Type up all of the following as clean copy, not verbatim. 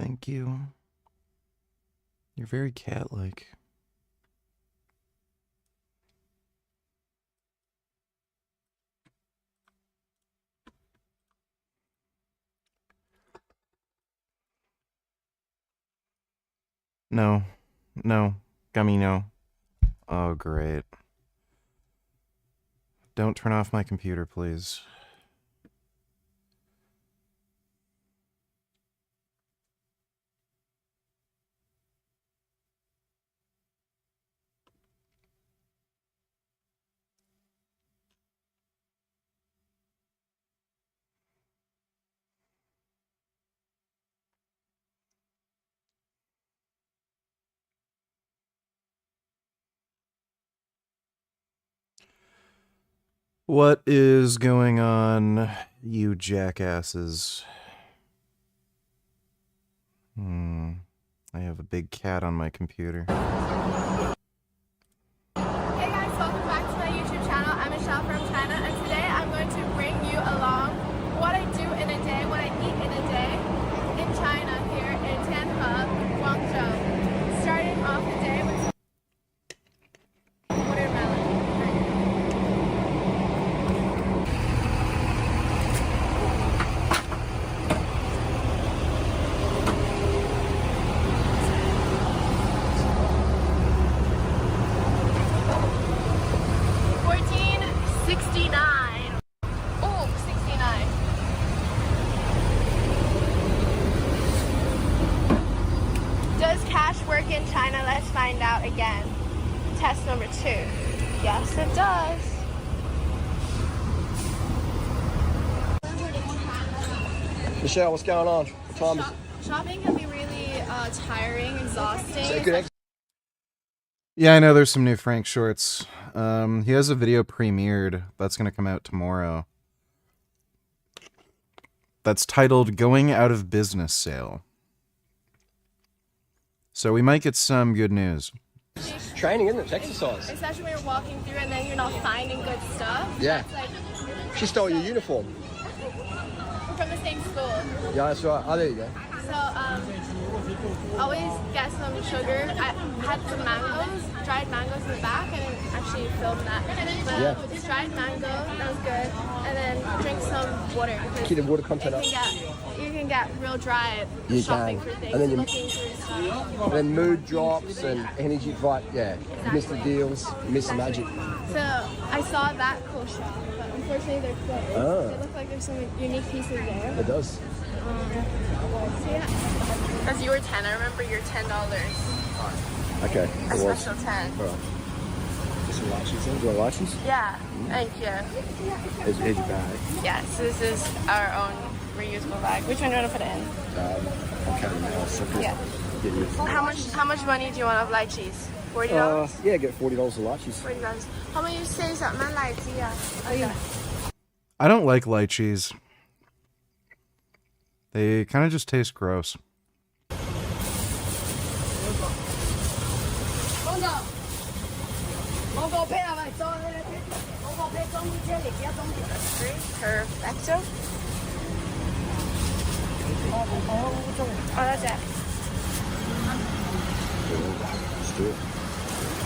Thank you. You're very cat-like. No. No. Gummy, no. Oh, great. Don't turn off my computer, please. What is going on, you jackasses? I have a big cat on my computer. Hey guys, welcome back to my YouTube channel. I'm Michelle from China, and today I'm going to bring you along what I do in a day, what I eat in a day in China here in Tianhe, Guangzhou. Starting off the day with some watermelon. $14.69. Oh, 69. Does cash work in China? Let's find out again. Test number 2. Yes, it does. Michelle, what's going on? What time is it? Shopping can be really tiring, exhausting. Say good. Yeah, I know there's some new Frank shorts. He has a video premiered that's going to come out tomorrow. That's titled Going Out of Business Sale. So we might get some good news. It's training, isn't it? It's exercise. Especially when you're walking through and then you're not finding good stuff. Yeah. It's like, She stole your uniform. we're from the same school. Yeah, that's right. Oh, there you go. So, always get some sugar. I had some mangoes, dried mangoes in the back. I didn't actually film that. But Yeah. just dried mango, that was good. And then drink some water. Because Keep the water content up. you can get real dry You shopping can. for things, And then you- looking through stuff. And then mood drops and energy fight. Yeah. You miss the deals. You miss the magic. So, I saw that cool shop, but unfortunately they're closed. Oh. They look like there's some unique pieces there. It does. So yeah. As you were 10, I remember you're $10. Okay. A It was. special 10. All right. Just some license. Do you want license? Yeah, thank you. Here's your bag. Yes, this is our own reusable bag. Which one do you want to put it in? Okay, now. So Yeah. get you. How much money do you want of lychees? $40? Yeah, get $40 of license. $40. 可唔可以40蚊荔枝啊？ Okay. I don't like lychees. They kind of just taste gross. 我個啤係咪裝呢啲？我個啤裝啲啫，你而家裝條 Perfecto。多謝。Let's do it.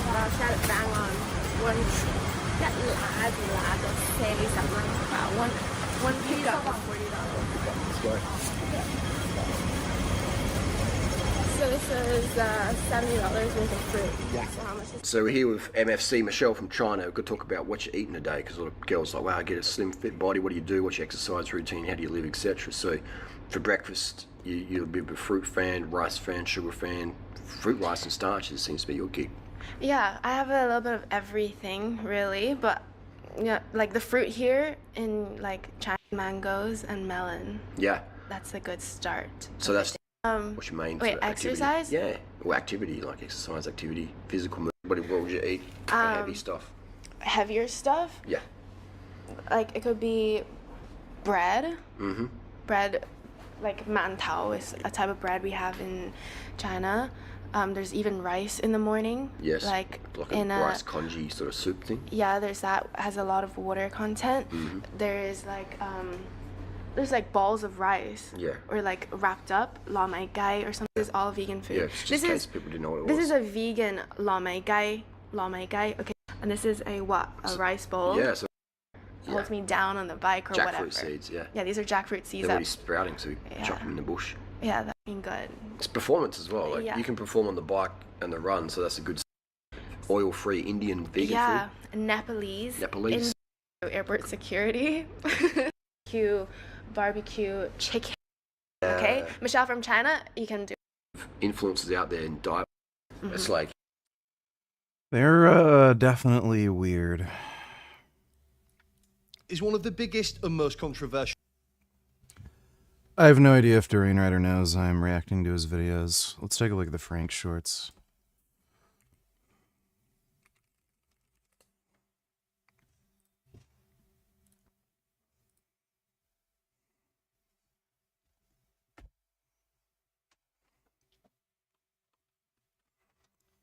I'll set it bang on. One 一揦就40蚊。One pizza for $40. Let's go. So this is $70 worth of fruit. Yeah. So how much is So we're here with MFC, Michelle from China. We're going to talk about what you're eating today, because a lot of girls are like, wow, I get a slim, fit body. What do you do? What's your exercise routine? How do you live, etc. So for breakfast, you're a bit of a fruit fan, rice fan, sugar fan. Fruit, rice and starches seems to be your gig. Yeah, I have a little bit of everything really, but yeah, like the fruit here in like China, mangoes and melon. Yeah. That's a good start. So that's what's your main wait, sort of activity? exercise? Yeah. Well, activity, like exercise, activity, physical movement. What would you eat? Heavy stuff. Heavier stuff? Yeah. Like it could be bread. Mm-hmm. Bread, like mantao is a type of bread we have in China. There's even rice in the morning. Yes. Like a in rice congee sort of soup thing. Yeah, there's that has a lot of water content. Mm-hmm. There is like there's like balls of rice. Yeah. Or like wrapped up lau mai gai or something. This is all vegan food. Yeah, it's just in case people didn't know what it was. This is a vegan lau mai gai. Okay. And this is a what? A rice bowl. Yeah. So holds me down on the bike or jackfruit whatever. seeds. Yeah. Yeah, these are jackfruit seeds. They're already sprouting, so we chop them in the bush. Yeah, that's been good. It's performance as well. Like you can perform on the bike and the run, so that's a good oil-free Indian vegan food. Yeah, Nepalese. Airport security. Barbecue chicken. Okay, Michelle from China, you can do. Influences out there in diet. It's like they're definitely weird. Is one of the biggest and most controversial. I have no idea if Doreen Rider knows I'm reacting to his videos. Let's take a look at the Frank shorts.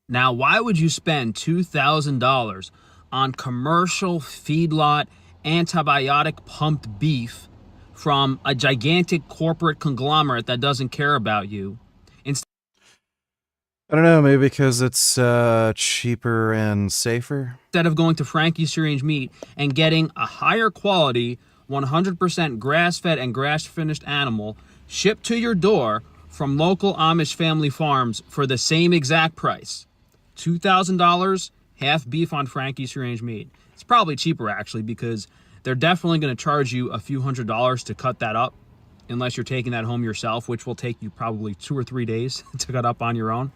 Now, why would you spend $2,000 on commercial feedlot antibiotic pumped beef from a gigantic corporate conglomerate that doesn't care about you? I don't know, maybe because it's cheaper and safer? Instead of going to Frankie's Free Range Meat and getting a higher quality, 100% grass-fed and grass-finished animal shipped to your door from local Amish family farms for the same exact price. $2,000, half beef on Frankie's Free Range Meat. It's probably cheaper, actually, because they're definitely going to charge you a few $100s to cut that up, unless you're taking that home yourself, which will take you probably 2 or 3 days to cut up on your own.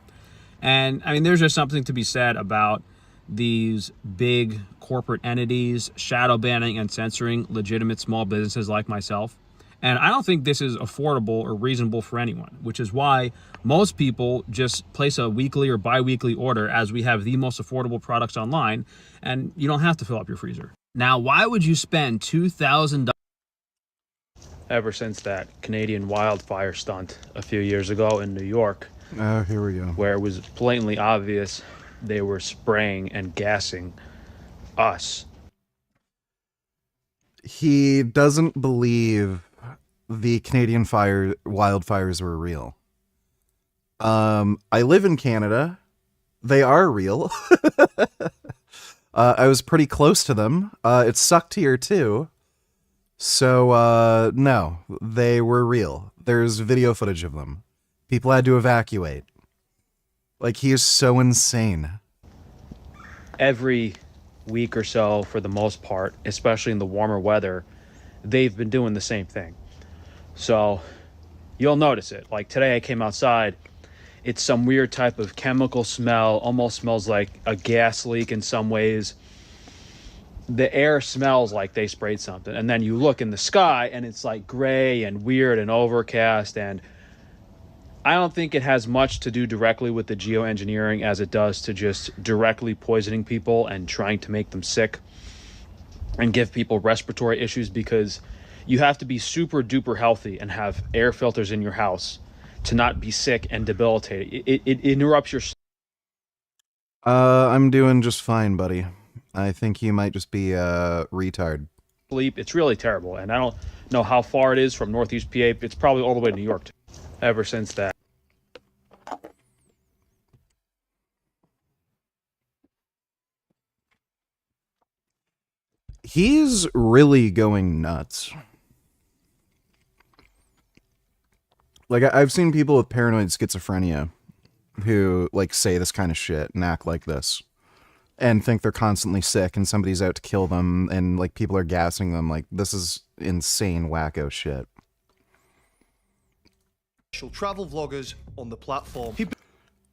And, I mean, there's just something to be said about these big corporate entities shadow banning and censoring legitimate small businesses like myself. And I don't think this is affordable or reasonable for anyone, which is why most people just place a weekly or bi-weekly order, as we have the most affordable products online, and you don't have to fill up your freezer. Now, why would you spend $2,000? Ever since that Canadian wildfire stunt a few years ago in New York, oh, here we go, where it was blatantly obvious they were spraying and gassing us. He doesn't believe the Canadian wildfires were real. I live in Canada. They are real. I was pretty close to them. It sucked here too. So, no, they were real. There's video footage of them. People had to evacuate. Like, he is so insane. Every week or so, for the most part, especially in the warmer weather, they've been doing the same thing. So you'll notice it. Like today I came outside, it's some weird type of chemical smell, almost smells like a gas leak in some ways. The air smells like they sprayed something. And then you look in the sky and it's like gray and weird and overcast. And I don't think it has much to do directly with the geoengineering as it does to just directly poisoning people and trying to make them sick and give people respiratory issues, because you have to be super duper healthy and have air filters in your house to not be sick and debilitated. It interrupts your I'm doing just fine, buddy. I think you might just be retard. sleep. It's really terrible. And I don't know how far it is from Northeast PA. It's probably all the way to New York too. Ever since that. He's really going nuts. Like, I've seen people with paranoid schizophrenia who, like, say this kind of shit and act like this and think they're constantly sick and somebody's out to kill them and, like, people are gassing them. Like, this is insane wacko shit. Travel vloggers on the platform.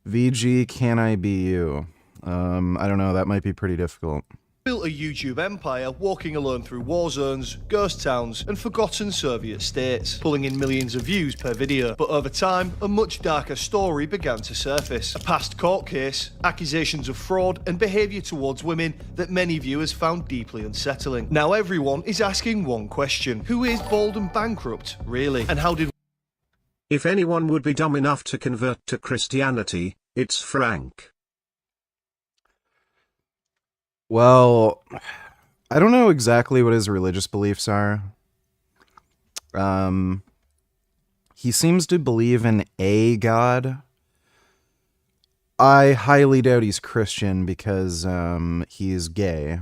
VG, can I be you? I don't know, that might be pretty difficult. Built a YouTube empire walking alone through war zones, ghost towns and forgotten Soviet states, pulling in millions of views per video. But over time, a much darker story began to surface. A past court case, accusations of fraud and behaviour towards women that many viewers found deeply unsettling. Now everyone is asking one question: who is Bald and Bankrupt, really? And how did... If anyone would be dumb enough to convert to Christianity, it's Frank. Well, I don't know exactly what his religious beliefs are. He seems to believe in a god. I highly doubt he's Christian because he's gay.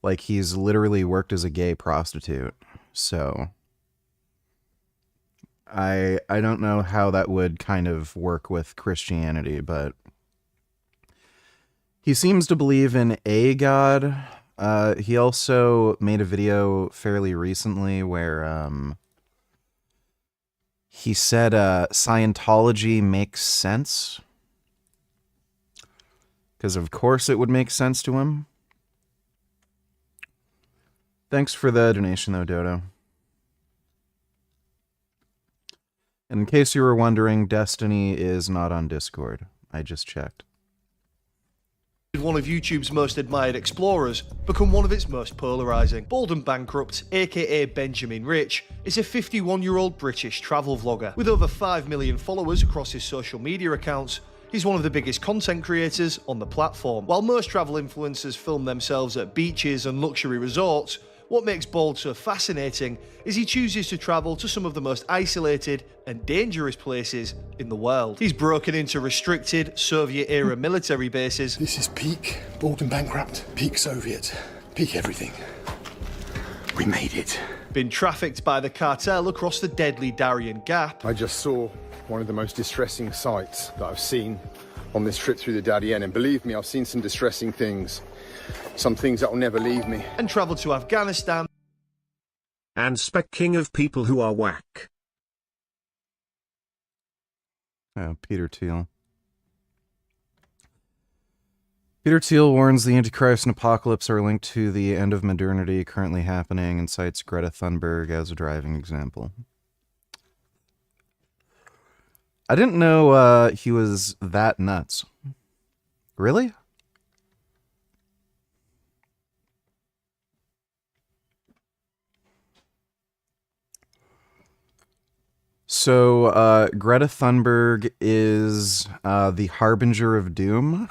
Like, he's literally worked as a gay prostitute. So I don't know how that would kind of work with Christianity, but he seems to believe in a god. He also made a video fairly recently where he said Scientology makes sense. Because of course it would make sense to him. Thanks for the donation though, Dodo. In case you were wondering, Destiny is not on Discord. I just checked. One of YouTube's most admired explorers, become one of its most polarising. Bald and Bankrupt, aka Benjamin Rich, is a 51-year-old British travel vlogger. With over 5 million followers across his social media accounts, he's one of the biggest content creators on the platform. While most travel influencers film themselves at beaches and luxury resorts, what makes Bald so fascinating is he chooses to travel to some of the most isolated and dangerous places in the world. He's broken into restricted Soviet-era military bases. This is peak Bald and Bankrupt, peak Soviet, peak everything. We made it. Been trafficked by the cartel across the deadly Darien Gap. I just saw one of the most distressing sights that I've seen on this trip through the Darien, and believe me, I've seen some distressing things. Some things that will never leave me. And travelled to Afghanistan. And specking of people who are whack. Oh, Peter Thiel. Peter Thiel warns the Antichrist and Apocalypse are linked to the end of modernity currently happening and cites Greta Thunberg as a driving example. I didn't know he was that nuts. Really? So, Greta Thunberg is the harbinger of doom.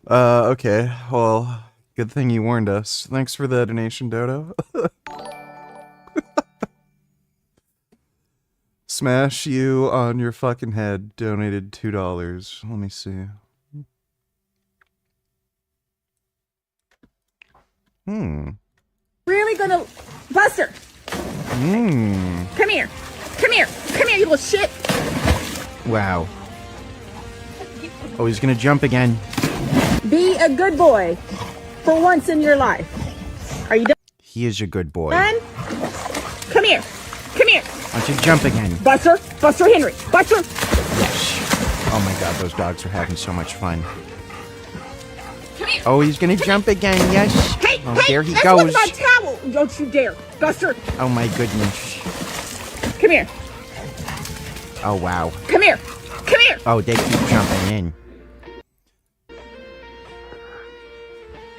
Okay, well, good thing you warned us. Thanks for the donation, Dodo. Smash you on your fucking head donated $2. Let me see. Really gonna... Buster! Come here! Come here! Come here, you little shit! Wow. Oh, he's gonna jump again. Be a good boy for once in your life. Are you done? He is a good boy. Come here! Come here! Why don't you jump again? Buster! Buster Henry! Buster! Oh my god, those dogs are having so much fun. Come here! Oh, he's gonna jump again, yes! Hey! Oh, hey! there he That's goes! with my towel! Don't you dare! Buster! Oh my goodness. Come here! Oh wow. Come here! Come here! Oh, they keep jumping in.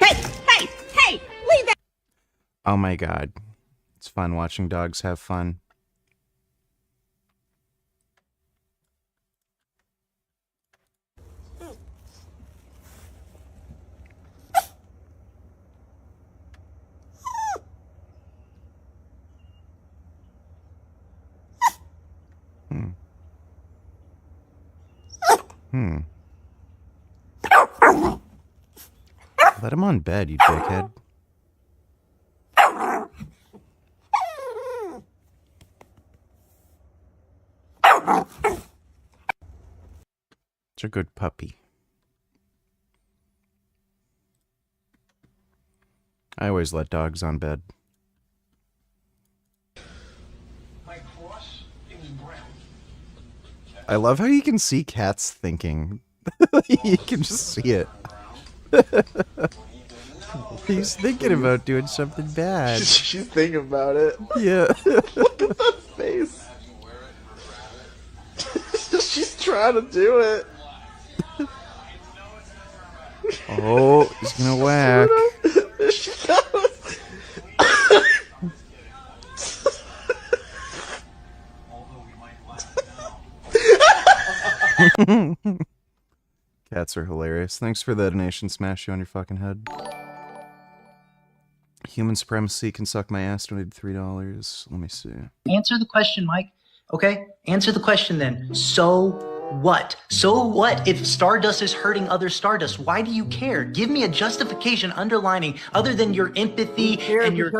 Hey! Hey! Hey! Leave that! Oh my god. It's fun watching dogs have fun. Let him on bed, you dickhead. It's a good puppy. I always let dogs on bed. I love how you can see cats thinking. You can just see it. He's thinking about doing something bad. She's thinking about it. Yeah. Look at that face. She's trying to do it. Oh, he's gonna whack. There she goes. Cats are hilarious. Thanks for the donation, Smash you on your fucking head. Human supremacy can suck my ass. Donated $3. Let me see. Answer the question, Mike. Okay? Answer the question then. So what? So what if Stardust is hurting other Stardust? Why do you care? Give me a justification underlining other than your empathy and your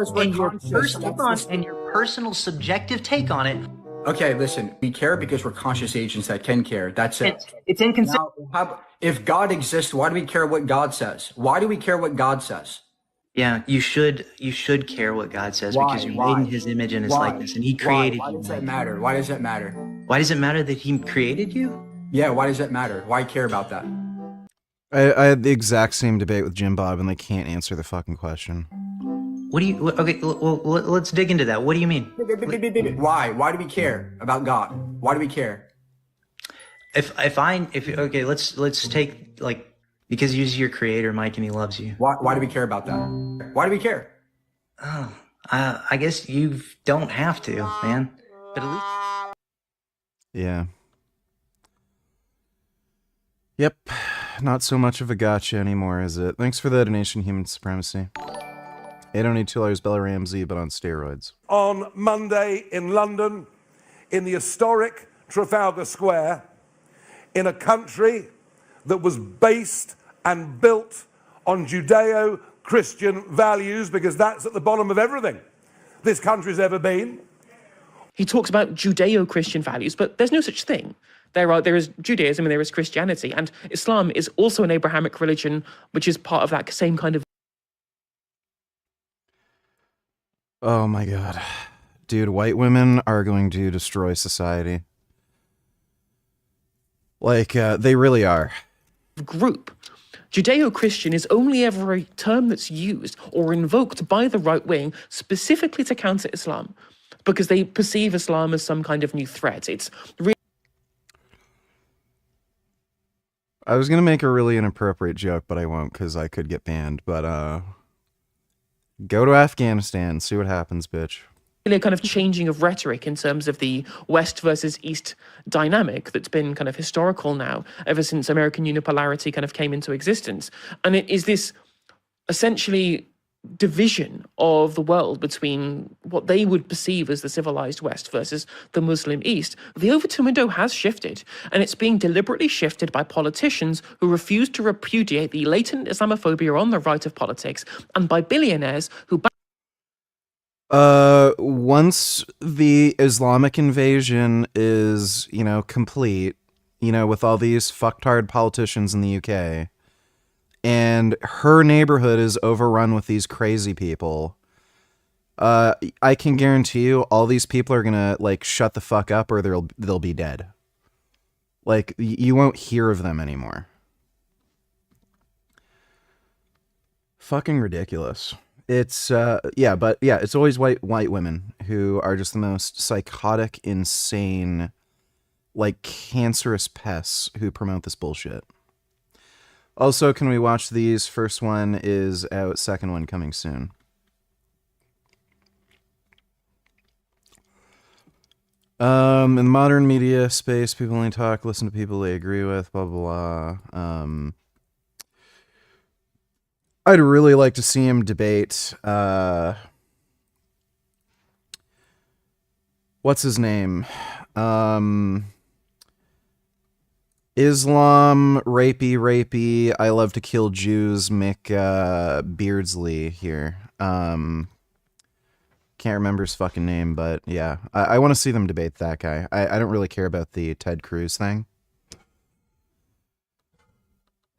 personal subjective take on it. Okay, listen, we care because we're conscious agents that can care. That's it. It's inconsistent. Now, if God exists, why do we care what God says? Why do we care what God says? Yeah, you should care what God says because you're made in His image and His likeness, and He created you. Why does that matter? Why does that matter? Why does it matter that He created you? Yeah, why does that matter? Why care about that? I had the exact same debate with Jim Bob, and they can't answer the fucking question. What do you? Okay, well, let's dig into that. What do you mean? Why? Why do we care about God? Why do we care? Okay, let's take like because He's your creator, Mike, and He loves you. Why do we care about that? Why do we care? Oh, I guess you don't have to, man. But at least. Yeah. Yep. Not so much of a gotcha anymore, is it? Thanks for the donation, Human Supremacy. I don't need $2 Bella Ramsey, but on steroids. On Monday in London, in the historic Trafalgar Square, in a country that was based and built on Judeo-Christian values, because that's at the bottom of everything this country's ever been. He talks about Judeo-Christian values, but there's no such thing. There is Judaism and there is Christianity, and Islam is also an Abrahamic religion, which is part of that same kind of. Oh my god. Dude, white women are going to destroy society. Like, they really are. Group. Judeo-Christian is only ever a term that's used or invoked by the right wing specifically to counter Islam, because they perceive Islam as some kind of new threat. It's I was gonna make a really inappropriate joke, but I won't because I could get banned. But go to Afghanistan, see what happens, bitch. really a kind of changing of rhetoric in terms of the West versus East dynamic that's been kind of historical now ever since American unipolarity kind of came into existence. And it is this essentially division of the world between what they would perceive as the civilized West versus the Muslim East. The Overton window has shifted, and it's being deliberately shifted by politicians who refuse to repudiate the latent Islamophobia on the right of politics, and by billionaires who once the Islamic invasion is, complete, with all these fucktard politicians in the UK, and her neighborhood is overrun with these crazy people, I can guarantee you all these people are gonna, shut the fuck up or they'll be dead. You won't hear of them anymore. Fucking ridiculous. It's, it's always white women who are just the most psychotic, insane, cancerous pests who promote this bullshit. Also, can we watch these? First one is out, second one coming soon. In the modern media space, people only talk, listen to people they agree with, blah, blah, blah. I'd really like to see him debate, what's his name? Islam, rapey, I love to kill Jews, Mick, Beardsley here. Can't remember his fucking name, but yeah. I want to see them debate that guy. I don't really care about the Ted Cruz thing.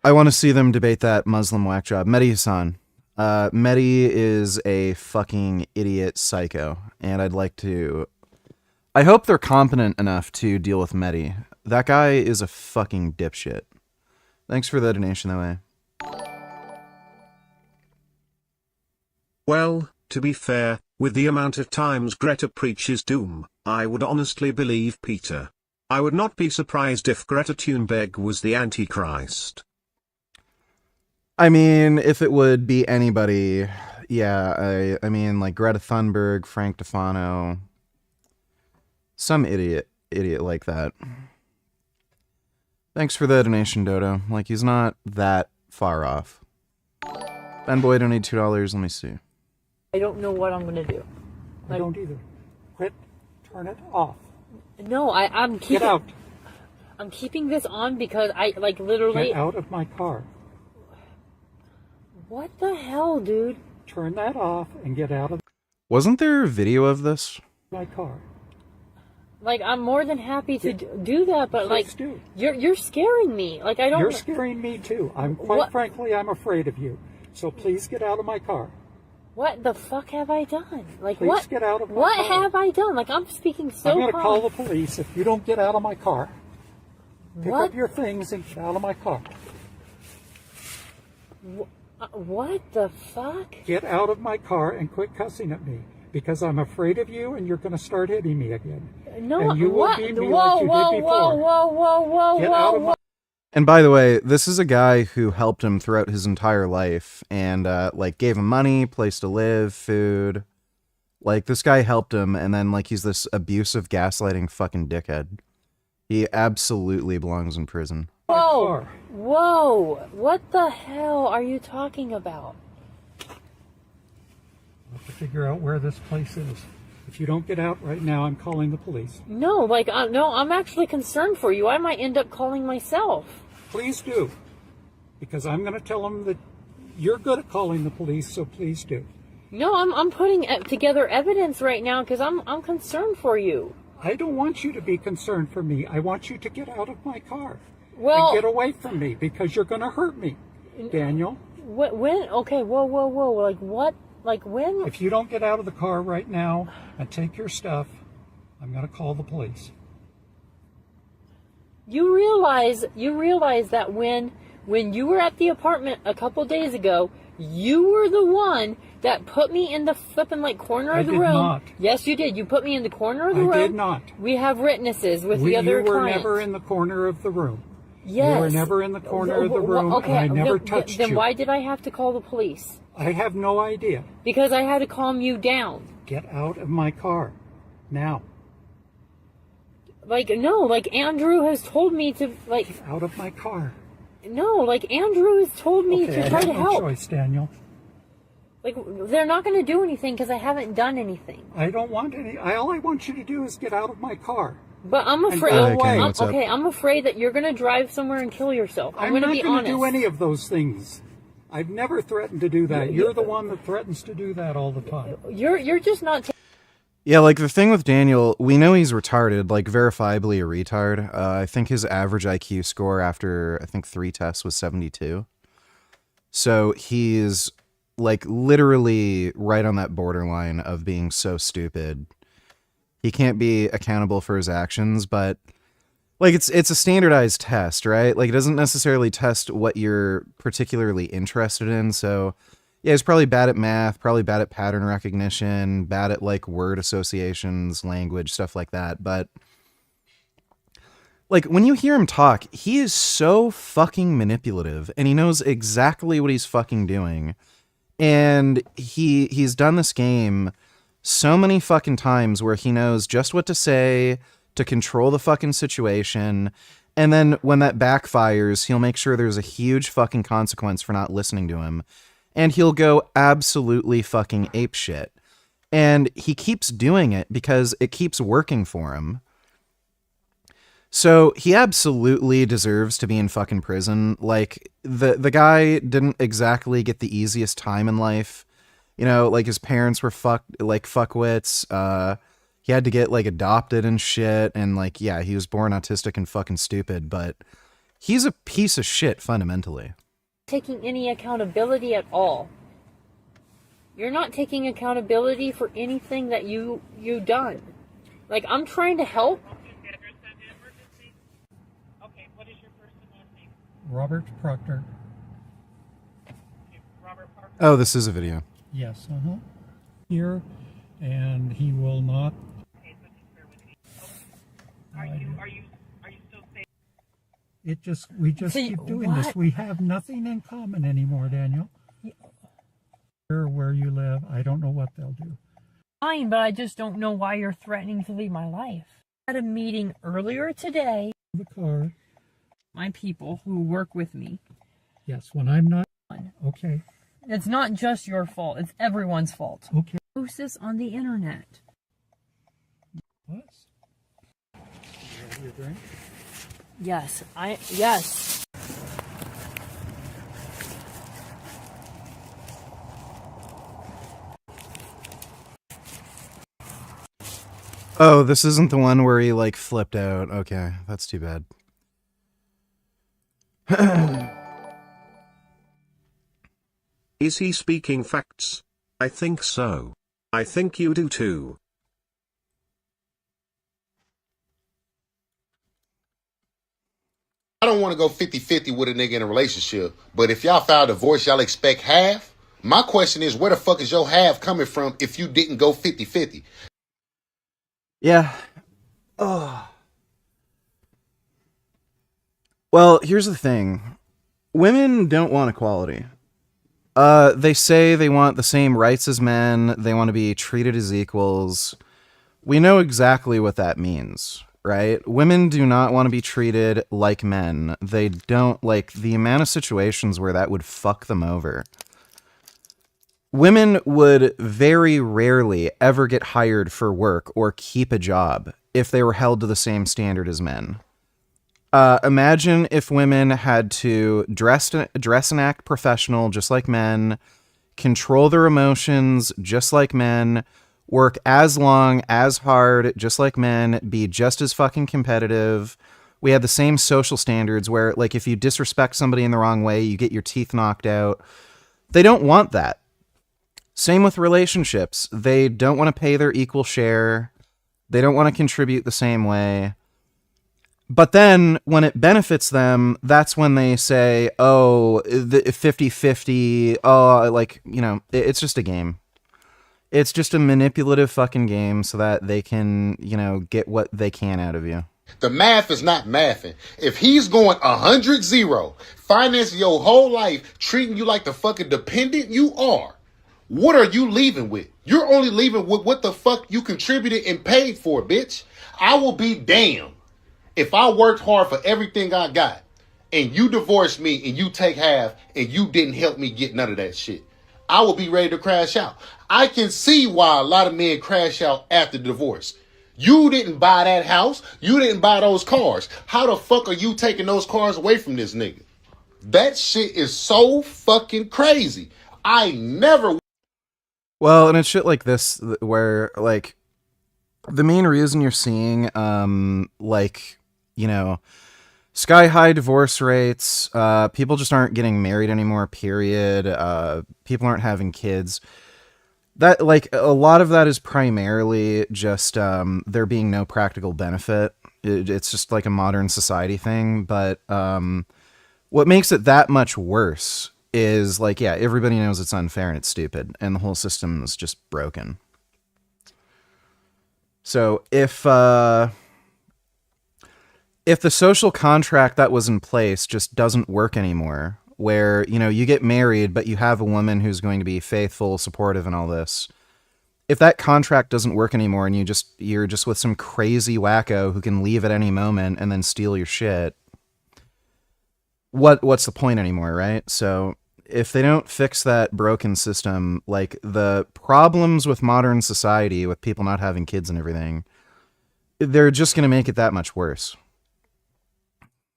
I want to see them debate that Muslim whack job. Mehdi Hassan. Mehdi is a fucking idiot psycho, and I'd like to... I hope they're competent enough to deal with Mehdi. That guy is a fucking dipshit. Thanks for the donation, that way. Well, to be fair, with the amount of times Greta preaches doom, I would honestly believe Peter. I would not be surprised if Greta Thunberg was the Antichrist. I mean, if it would be anybody, yeah, I mean, Greta Thunberg, Frank Tufano, some idiot like that. Thanks for the donation, Dodo. He's not that far off. Ben Boy donated $2, let me see. I don't know what I'm gonna do. I don't either. Quit. Turn it off. No, I'm keeping. Get out. I'm keeping this on because I like literally. Get out of my car. What the hell, dude? Turn that off and get out of Wasn't there a video of this? my car. Like, I'm more than happy to do that, but Please like, do. you're scaring me. Like, I don't. You're scaring me too. Quite frankly, I'm afraid of you. So please get out of my car. What the fuck have I done? Like, Please what? get out of my what car. have I done? Like, I'm speaking so. I'm going to calm. call the police if you don't get out of my car. Pick What? up your things and get out of my car. What the fuck? Get out of my car and quit cussing at me. Because I'm afraid of you and you're going to start hitting me again. No, and you what? will beat me Whoa, like you whoa, did before. whoa, Get out of my And by the way, this is a guy who helped him throughout his entire life and like gave him money, place to live, food. Like this guy helped him, and then like he's this abusive, gaslighting fucking dickhead. He absolutely belongs in prison. Whoa, whoa! What the hell are you talking about? I have to figure out where this place is. If you don't get out right now, I'm calling the police. No, like, no, I'm actually concerned for you. I might end up calling myself. Please do. Because I'm going to tell them that you're good at calling the police, so please do. No, I'm putting together evidence right now because I'm concerned for you. I don't want you to be concerned for me. I want you to get out of my car. Well, and get away from me because you're going to hurt me, Daniel. When? Okay, whoa. Like what? Like when? If you don't get out of the car right now and take your stuff, I'm going to call the police. You realize that when you were at the apartment a couple days ago, you were the one that put me in the flipping like corner of the room. I did not. Yes, you did. You put me in the corner of the room. I did not. We have witnesses with the other You were clients. never in the corner of the room. Yes. You were never in the corner of the room, Okay, and I never touched you. Then why did I have to call the police? I have no idea. Because I had to calm you down. Get out of my car. Now. Like, no, like Andrew has told me to, like... Get out of my car. No, like Andrew has told me to try to help. I have no choice, Daniel. Like, they're not going to do anything because I haven't done anything. I don't want any... All I want you to do is get out of my car. But I'm afraid... I'm afraid that you're going to drive somewhere and kill yourself. I'm going to be honest. I'm not going to do any of those things. I've never threatened to do that. You're the one that threatens to do that all the time. You're just not... Yeah, like the thing with Daniel, we know he's retarded, like verifiably a retard. I think his average IQ score after, 3 tests was 72. So he's like literally right on that borderline of being so stupid. He can't be accountable for his actions, but like it's a standardized test, right? Like it doesn't necessarily test what you're particularly interested in. So yeah, he's probably bad at math, probably bad at pattern recognition, bad at like word associations, language, stuff like that. But like when you hear him talk, he is so fucking manipulative and he knows exactly what he's fucking doing. And he's done this game so many fucking times where he knows just what to say to control the fucking situation. And then when that backfires, he'll make sure there's a huge fucking consequence for not listening to him. And he'll go absolutely fucking apeshit. And he keeps doing it because it keeps working for him. So he absolutely deserves to be in fucking prison. Like the guy didn't exactly get the easiest time in life. You know, like his parents were fuckwits. He had to get like adopted and shit. And like, yeah, he was born autistic and fucking stupid, but he's a piece of shit fundamentally. Taking any accountability at all. You're not taking accountability for anything that you've done. Like, I'm trying to help. Okay, what is your first and last name? Robert Proctor. Robert Proctor. Oh, this is a video. Yes, Here, and he will not. Okay, so just bear with me. Okay. Are you still safe? We just keep doing this. We have nothing in common anymore, Daniel. Where you live, I don't know what they'll do. Fine, but I just don't know why you're threatening to leave my life. I had a meeting earlier today. The car. My people who work with me. Yes, when I'm not. Okay. It's not just your fault. It's everyone's fault. Okay. Post this on the internet. What? Your drink? Yes. Yes. Oh, this isn't the one where he, like, flipped out. Okay, that's too bad. Is he speaking facts? I think so. I think you do too. I don't want to go 50-50 with a nigga in a relationship, but if y'all file divorce, y'all expect half? My question is, where the fuck is your half coming from if you didn't go 50-50? Yeah. Oh. Well, here's the thing. Women don't want equality. They say they want the same rights as men. They want to be treated as equals. We know exactly what that means, right? Women do not want to be treated like men. They don't, like, the amount of situations where that would fuck them over. Women would very rarely ever get hired for work or keep a job if they were held to the same standard as men. Imagine if women had to dress and act professional just like men, control their emotions just like men, work as long, as hard, just like men, be just as fucking competitive. We had the same social standards where, like, if you disrespect somebody in the wrong way, you get your teeth knocked out. They don't want that. Same with relationships. They don't want to pay their equal share. They don't want to contribute the same way. But then when it benefits them, that's when they say, oh, the 50-50, oh, like, you know, it's just a game. It's just a manipulative fucking game so that they can, you know, get what they can out of you. The math is not mathing. If he's going 100-0, financing your whole life, treating you like the fucking dependent you are, what are you leaving with? You're only leaving with what the fuck you contributed and paid for, bitch. I will be damned if I worked hard for everything I got and you divorce me and you take half and you didn't help me get none of that shit. I will be ready to crash out. I can see why a lot of men crash out after the divorce. You didn't buy that house. You didn't buy those cars. How the fuck are you taking those cars away from this nigga? That shit is so fucking crazy. I never... Well, and it's shit like this where, like, the main reason you're seeing, like, you know, sky-high divorce rates, people just aren't getting married anymore, period, people aren't having kids, that, like, a lot of that is primarily just, there being no practical benefit. It's just, like, a modern society thing, but, what makes it that much worse is, like, yeah, everybody knows it's unfair and it's stupid, and the whole system is just broken. So if the social contract that was in place just doesn't work anymore, where, you know, you get married, but you have a woman who's going to be faithful, supportive, and all this, if that contract doesn't work anymore and you're just with some crazy wacko who can leave at any moment and then steal your shit, what's the point anymore, right? So if they don't fix that broken system, like, the problems with modern society with people not having kids and everything, they're just going to make it that much worse.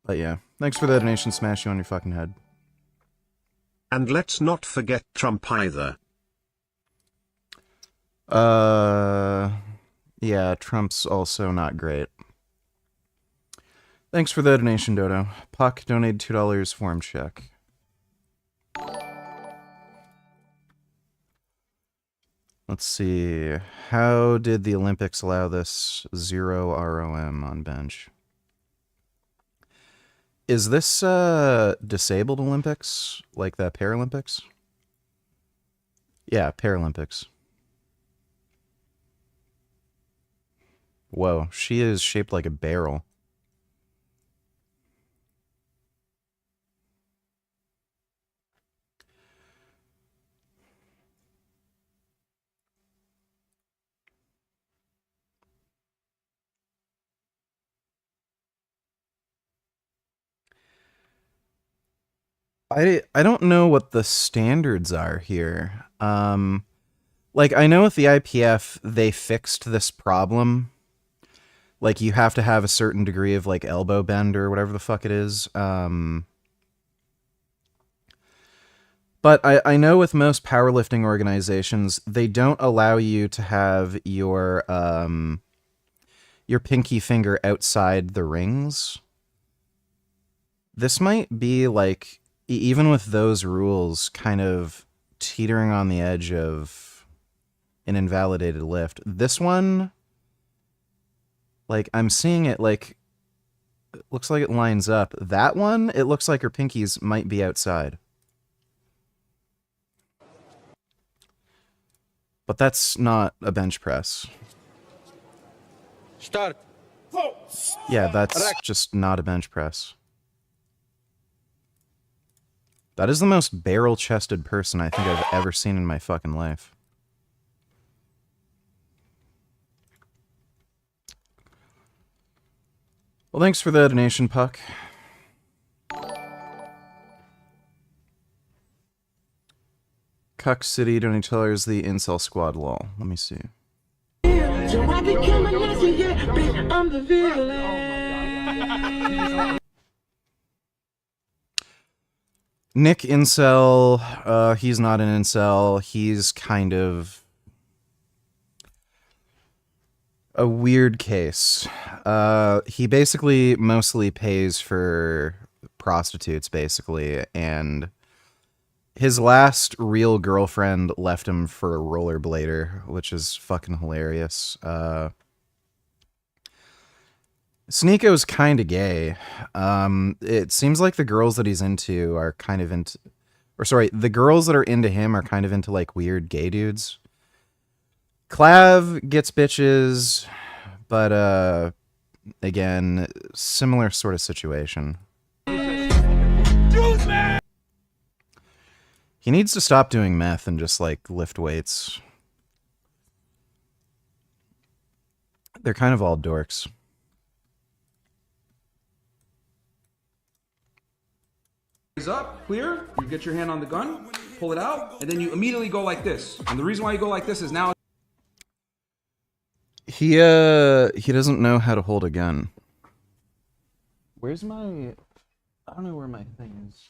But yeah, thanks for the donation. Smash you on your fucking head. And let's not forget Trump either. Yeah, Trump's also not great. Thanks for the donation, Dodo. Puck donated $2 form check. Let's see. How did the Olympics allow this 0 ROM on bench? Is this disabled Olympics? Like the Paralympics? Yeah, Paralympics. Whoa, she is shaped like a barrel. I don't know what the standards are here. Like, I know with the IPF, they fixed this problem. Like, you have to have a certain degree of, like, elbow bend or whatever the fuck it is. But I know with most powerlifting organizations, they don't allow you to have your pinky finger outside the rings. This might be, like, even with those rules, kind of teetering on the edge of an invalidated lift. This one, like, I'm seeing it, like, it looks like it lines up. That one, it looks like her pinkies might be outside. But that's not a bench press. Start. Yeah, that's just not a bench press. That is the most barrel-chested person I think I've ever seen in my fucking life. Well, thanks for the donation, Puck. Cuck City donating $2, the Incel Squad lol. Let me see. Nick Incel, he's not an Incel. He's kind of a weird case. He basically mostly pays for prostitutes, basically, and his last real girlfriend left him for a rollerblader, which is fucking hilarious. Sneeko's kind of gay. It seems like the girls that he's into are kind of into... Or sorry, the girls that are into him are kind of into, like, weird gay dudes. Clav gets bitches, but, again, similar sort of situation. He needs to stop doing meth and just, like, lift weights. They're kind of all dorks. Up, clear, you get your hand on the gun, pull it out, and then you immediately go like this. And the reason why you go like this is now... He doesn't know how to hold a gun. Where's my... I don't know where my thing is.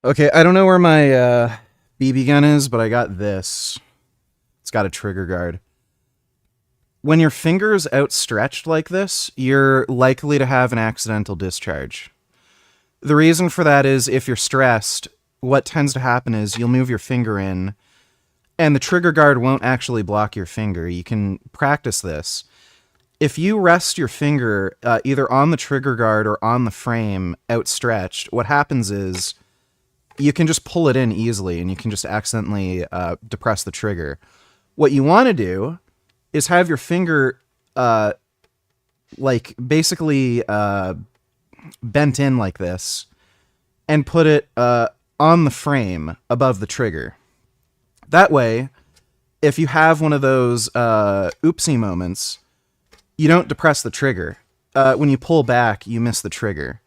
Okay, I don't know where my BB gun is, but I got this. It's got a trigger guard. When your finger's outstretched like this, you're likely to have an accidental discharge. The reason for that is if you're stressed, what tends to happen is you'll move your finger in, and the trigger guard won't actually block your finger. You can practice this. If you rest your finger either on the trigger guard or on the frame outstretched, what happens is you can just pull it in easily and you can just accidentally depress the trigger. What you want to do is have your finger like basically bent in like this and put it on the frame above the trigger. That way, if you have one of those oopsie moments, you don't depress the trigger. When you pull back, you miss the trigger.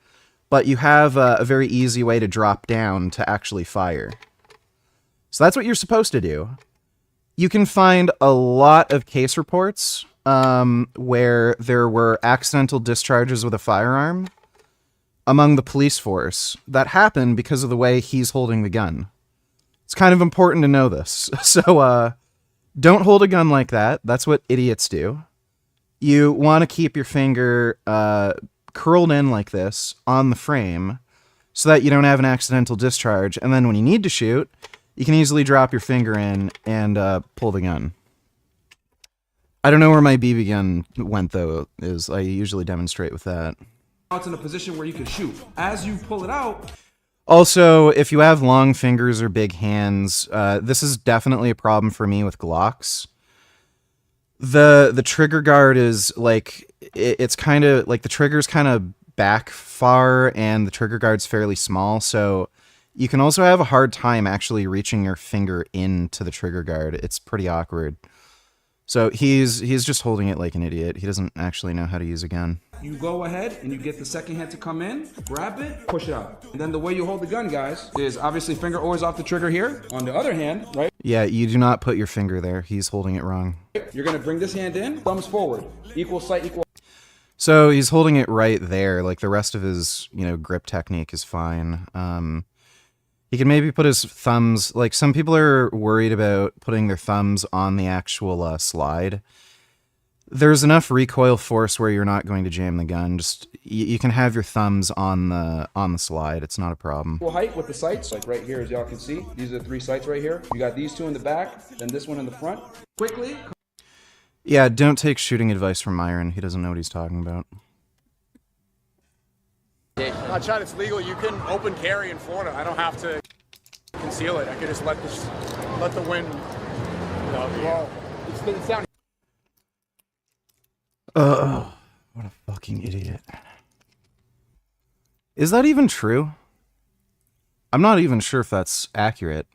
But you have a very easy way to drop down to actually fire. So that's what you're supposed to do. You can find a lot of case reports where there were accidental discharges with a firearm among the police force that happened because of the way he's holding the gun. It's kind of important to know this. So don't hold a gun like that. That's what idiots do. You want to keep your finger curled in like this on the frame so that you don't have an accidental discharge. And then when you need to shoot, you can easily drop your finger in and pull the gun. I don't know where my BB gun went, though, is I usually demonstrate with that. It's in a position where you can shoot. As you pull it out... Also, if you have long fingers or big hands, this is definitely a problem for me with Glocks. The trigger guard is like, it's kind of like the trigger's kind of back far and the trigger guard's fairly small. So You can also have a hard time actually reaching your finger into the trigger guard. It's pretty awkward. So he's just holding it like an idiot. He doesn't actually know how to use a gun. You go ahead and you get the second hand to come in, grab it, push it out. And then the way you hold the gun, guys, is obviously finger always off the trigger here. On the other hand, right? Yeah, you do not put your finger there. He's holding it wrong. You're gonna bring this hand in, thumbs forward. Equal sight, equal. So he's holding it right there. Like the rest of his, grip technique is fine. He can maybe put his thumbs, like some people are worried about putting their thumbs on the actual slide. There's enough recoil force where you're not going to jam the gun. Just you can have your thumbs on the slide. It's not a problem. Equal height with the sights, like right here, as y'all can see. These are the 3 sights right here. You got these 2 in the back, then this one in the front. Quickly. Yeah, don't take shooting advice from Myron. He doesn't know what he's talking about. Chad, it's legal. You can open carry in Florida. I don't have to conceal it. I can just let the wind blow. It's down. What a fucking idiot. Is that even true? I'm not even sure if that's accurate.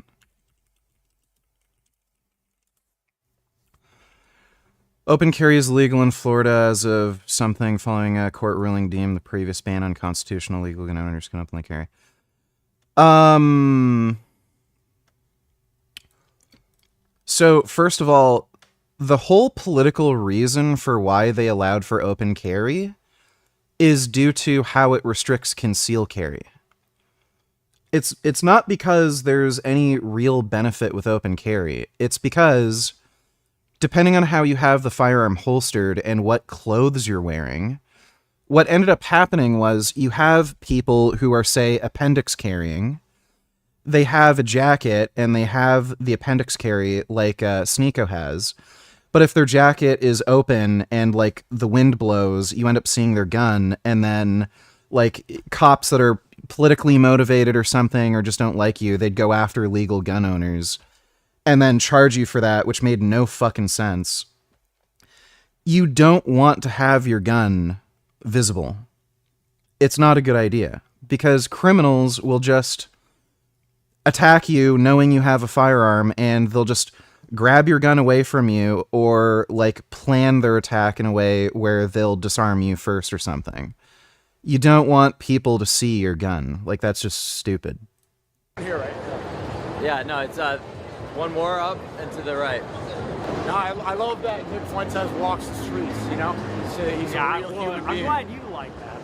Open carry is legal in Florida as of something following a court ruling deemed the previous ban on constitutional legal gun owners can openly carry. So, first of all, the whole political reason for why they allowed for open carry is due to how it restricts conceal carry. It's not because there's any real benefit with open carry. It's because, depending on how you have the firearm holstered and what clothes you're wearing, what ended up happening was you have people who are, say, appendix carrying. They have a jacket and they have the appendix carry like Sneeko has. But if their jacket is open and like the wind blows, you end up seeing their gun, and then like cops that are politically motivated or something or just don't like you, they'd go after legal gun owners and then charge you for that, which made no fucking sense. You don't want to have your gun visible. It's not a good idea because criminals will just attack you knowing you have a firearm, and they'll just grab your gun away from you or like plan their attack in a way where they'll disarm you first or something. You don't want people to see your gun. Like, that's just stupid. Here, right? Yeah, no, it's one more up and to the right. No, I love that Nick Fuentes walks the streets, He's a real human being. I'm glad you like that.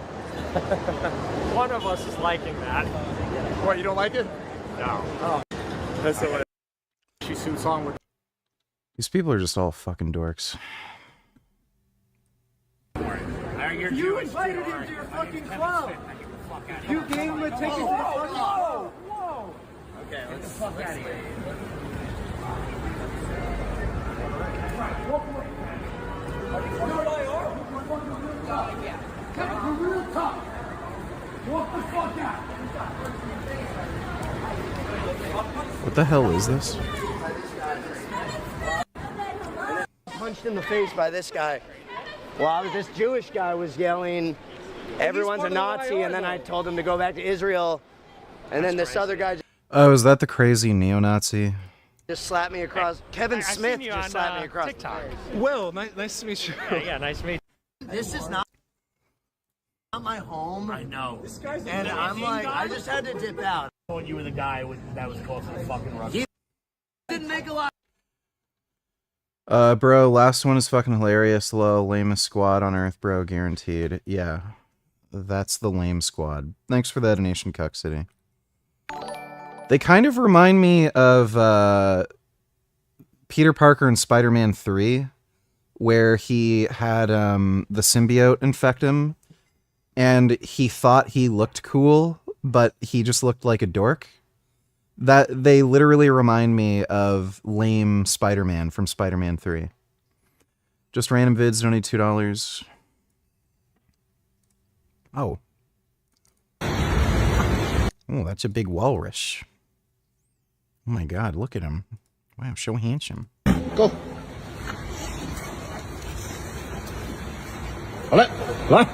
One of us is liking that. What, you don't like it? No. Oh. That's the way she suits on with. These people are just all fucking dorks. You invited him to your fucking club. You gave him a ticket to the fucking club. Whoa. Okay, let's get the fuck out of here. What the hell is this? Punched in the face by this guy. While this Jewish guy was yelling, everyone's a Nazi, and then I told him to go back to Israel, and then this other guy Oh, is that the crazy neo-Nazi? just slapped me across. Kevin Smith just slapped me across. TikTok. Will, nice to meet you. Yeah, nice to meet you. This is not my home. I know. And I'm like, I just had to dip out. I thought you were the guy that was close to the fucking Russian. He didn't make a lot. Bro, last one is fucking hilarious. Lol, lamest squad on earth, bro, guaranteed. Yeah, that's the lame squad. Thanks for that donation, Cuck City. They kind of remind me of Peter Parker in Spider-Man 3, where he had the symbiote infect him, and he thought he looked cool, but he just looked like a dork. That they literally remind me of lame Spider-Man from Spider-Man 3. Just random vids, donate $2. Oh. Oh, that's a big walrus. Oh my god, look at him. Wow, so handsome. Go. Lại. Lại.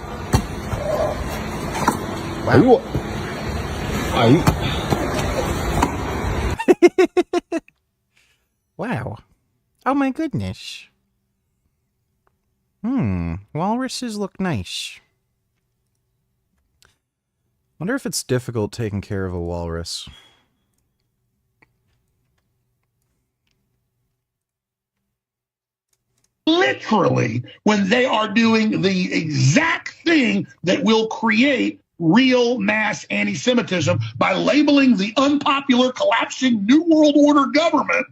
Ấy. Ấy. Wow. Oh my goodness. Walruses look nice. Wonder if it's difficult taking care of a walrus. Literally, when they are doing the exact thing that will create real mass anti-Semitism by labeling the unpopular collapsing New World Order government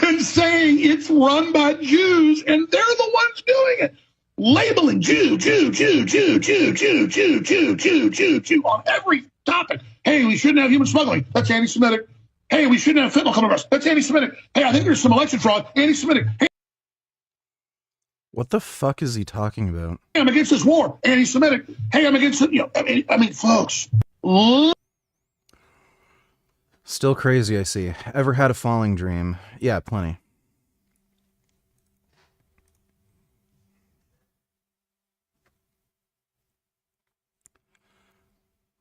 and saying it's run by Jews and they're the ones doing it. Labeling Jew on every topic. Hey, we shouldn't have human smuggling. That's anti-Semitic. Hey, we shouldn't have fentanyl coming to us. That's anti-Semitic. Hey, I think there's some election fraud. Anti-Semitic. Hey, What the fuck is he talking about? I'm against this war. Anti-Semitic. Hey, I'm against it. I mean, folks. Still crazy, I see. Ever had a falling dream? Yeah, plenty.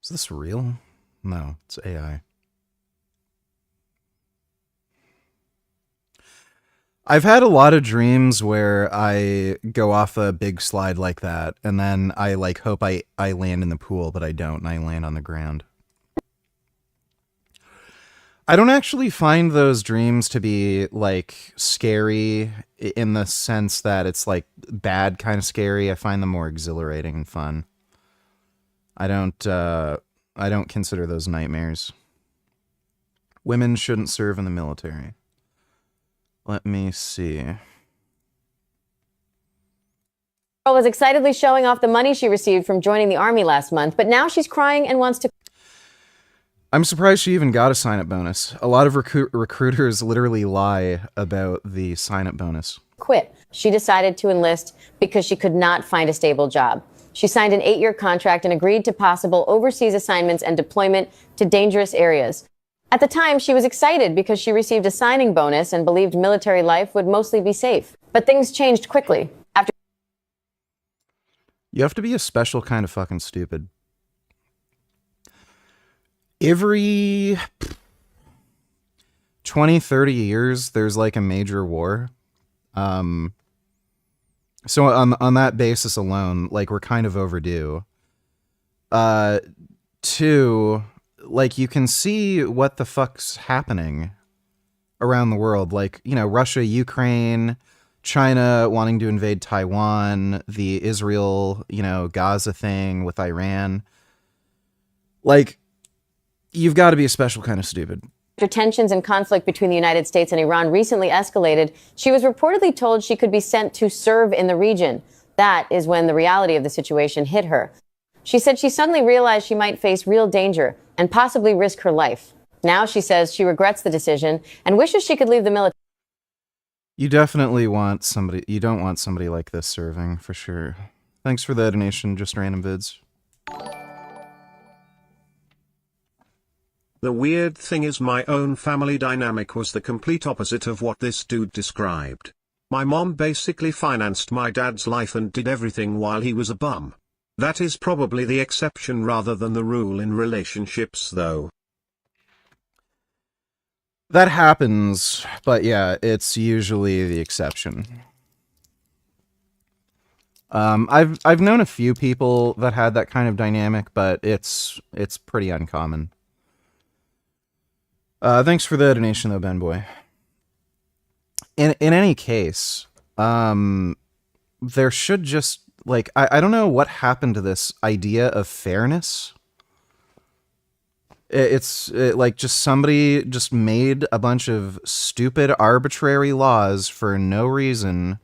Is this real? No, it's AI. I've had a lot of dreams where I go off a big slide like that, and then I hope I land in the pool, but I don't, and I land on the ground. I don't actually find those dreams to be, scary in the sense that it's, bad kind of scary. I find them more exhilarating and fun. I don't consider those nightmares. Women shouldn't serve in the military. Let me see. Girl was excitedly showing off the money she received from joining the Army last month, but now she's crying and wants to... I'm surprised she even got a sign-up bonus. A lot of recruiters literally lie about the sign-up bonus. quit. She decided to enlist because she could not find a stable job. She signed an 8-year contract and agreed to possible overseas assignments and deployment to dangerous areas. At the time, she was excited because she received a signing bonus and believed military life would mostly be safe. But things changed quickly. After You have to be a special kind of fucking stupid. Every 20, 30 years, there's like a major war. So on that basis alone, like, we're kind of overdue. Two, like, you can see what the fuck's happening around the world. Like, you know, Russia, Ukraine, China wanting to invade Taiwan, the Israel, you know, Gaza thing with Iran. Like, you've got to be a special kind of stupid. After tensions and conflict between the United States and Iran recently escalated, she was reportedly told she could be sent to serve in the region. That is when the reality of the situation hit her. She said she suddenly realized she might face real danger and possibly risk her life. Now she says she regrets the decision and wishes she could leave the military. You definitely want somebody, you don't want somebody like this serving, for sure. Thanks for the donation, just random vids. The weird thing is my own family dynamic was the complete opposite of what this dude described. My mom basically financed my dad's life and did everything while he was a bum. That is probably the exception rather than the rule in relationships, though. That happens, but yeah, it's usually the exception. I've known a few people that had that kind of dynamic, but it's pretty uncommon. Thanks for the donation, though, Ben Boy. In any case, there should just, like, I don't know what happened to this idea of fairness. It's like just somebody just made a bunch of stupid, arbitrary laws for no reason,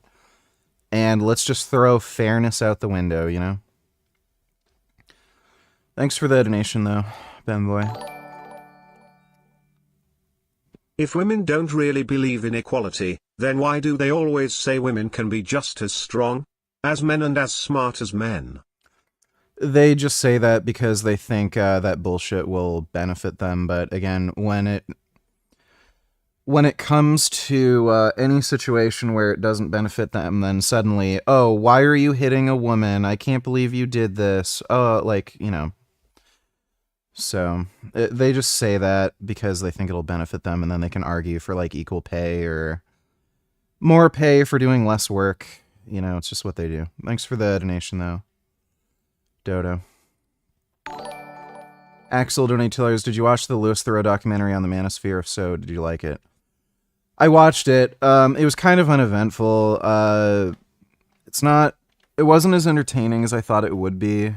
and let's just throw fairness out the window, you know? Thanks for the donation, though, Ben Boy. If women don't really believe in equality, then why do they always say women can be just as strong as men and as smart as men? They just say that because they think that bullshit will benefit them. But again, when it comes to any situation where it doesn't benefit them, then suddenly, oh, why are you hitting a woman? I can't believe you did this. Oh, like, you know, So they just say that because they think it'll benefit them, and then they can argue for like equal pay or more pay for doing less work. You know, it's just what they do. Thanks for the donation, though, Dodo. Axel donate $2. Did you watch the Louis Theroux documentary on the Manosphere? If so, did you like it? I watched it. It was kind of uneventful. It wasn't as entertaining as I thought it would be.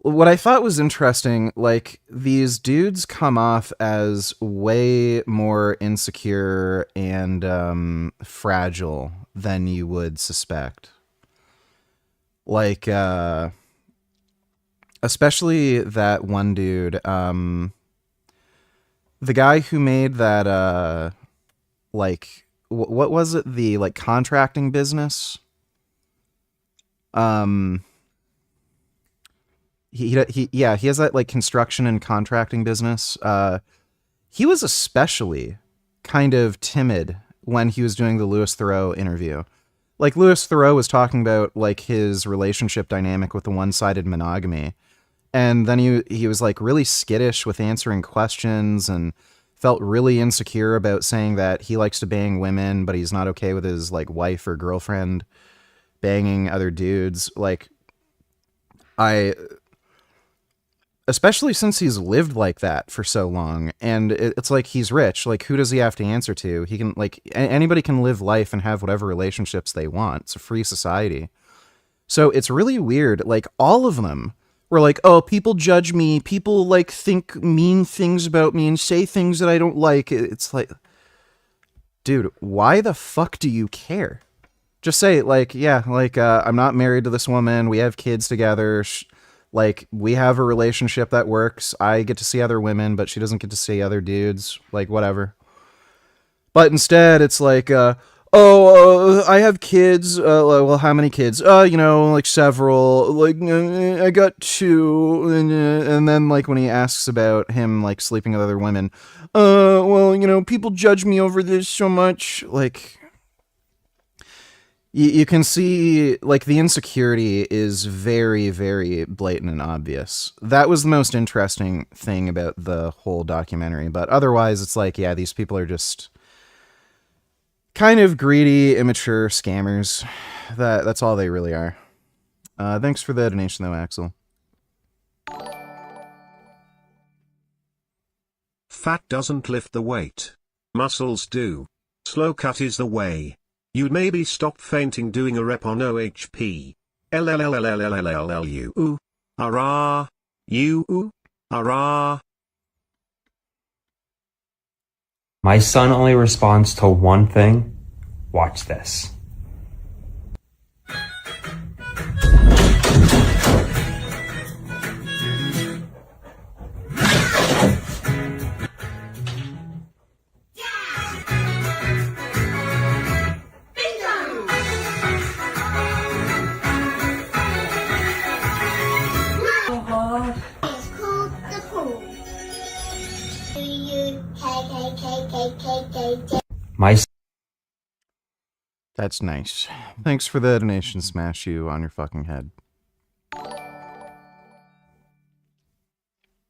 What I thought was interesting, like, these dudes come off as way more insecure and fragile than you would suspect. Like, especially that one dude, the guy who made that, like, what was it? The, like, contracting business? He has that like construction and contracting business. He was especially kind of timid when he was doing the Louis Theroux interview. Like Louis Theroux was talking about like his relationship dynamic with the one-sided monogamy. And then he was like really skittish with answering questions and felt really insecure about saying that he likes to bang women, but he's not okay with his like wife or girlfriend banging other dudes. Like especially since he's lived like that for so long, and it's like he's rich. Like, who does he have to answer to? He can, like, anybody can live life and have whatever relationships they want. It's a free society. So it's really weird. Like, all of them were like, oh, people judge me. People, like, think mean things about me and say things that I don't like. It's like, dude, why the fuck do you care? Just say, like, yeah, like, I'm not married to this woman. We have kids together. Like, we have a relationship that works. I get to see other women, but she doesn't get to see other dudes. Like, whatever. But instead, it's like, I have kids. Well, how many kids? You know, like several. Like, I got 2. And then, like, when he asks about him, like, sleeping with other women, well, you know, people judge me over this so much. Like, you can see, like, the insecurity is very, very blatant and obvious. That was the most interesting thing about the whole documentary. But otherwise, it's like, yeah, these people are just kind of greedy, immature scammers. That's all they really are. Thanks for the donation, though, Axel. Fat doesn't lift the weight. Muscles do. Slow cut is the way. You'd maybe stop fainting doing a rep on OHP. LLLLLLLLU. Arrah. You. Arrah. My son only responds to one thing. Watch this. That's nice. Thanks for the donation, Smash You on your fucking head.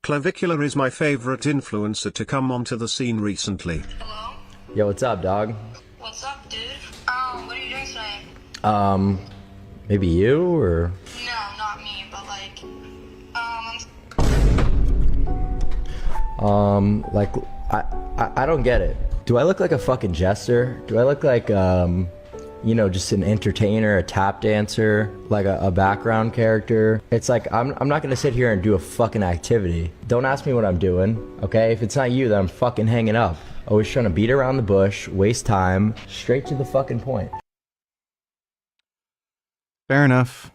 Clavicular is my favorite influencer to come onto the scene recently. Hello? Yo, what's up, dog? What's up, dude? What are you doing today? Maybe you, or? No, not me, but like, I don't get it. Do I look like a fucking jester? Do I look like, you know, just an entertainer, a tap dancer, like a background character? It's like, I'm not gonna sit here and do a fucking activity. Don't ask me what I'm doing, okay? If it's not you, then I'm fucking hanging up. Always trying to beat around the bush, waste time, straight to the fucking point. Fair enough.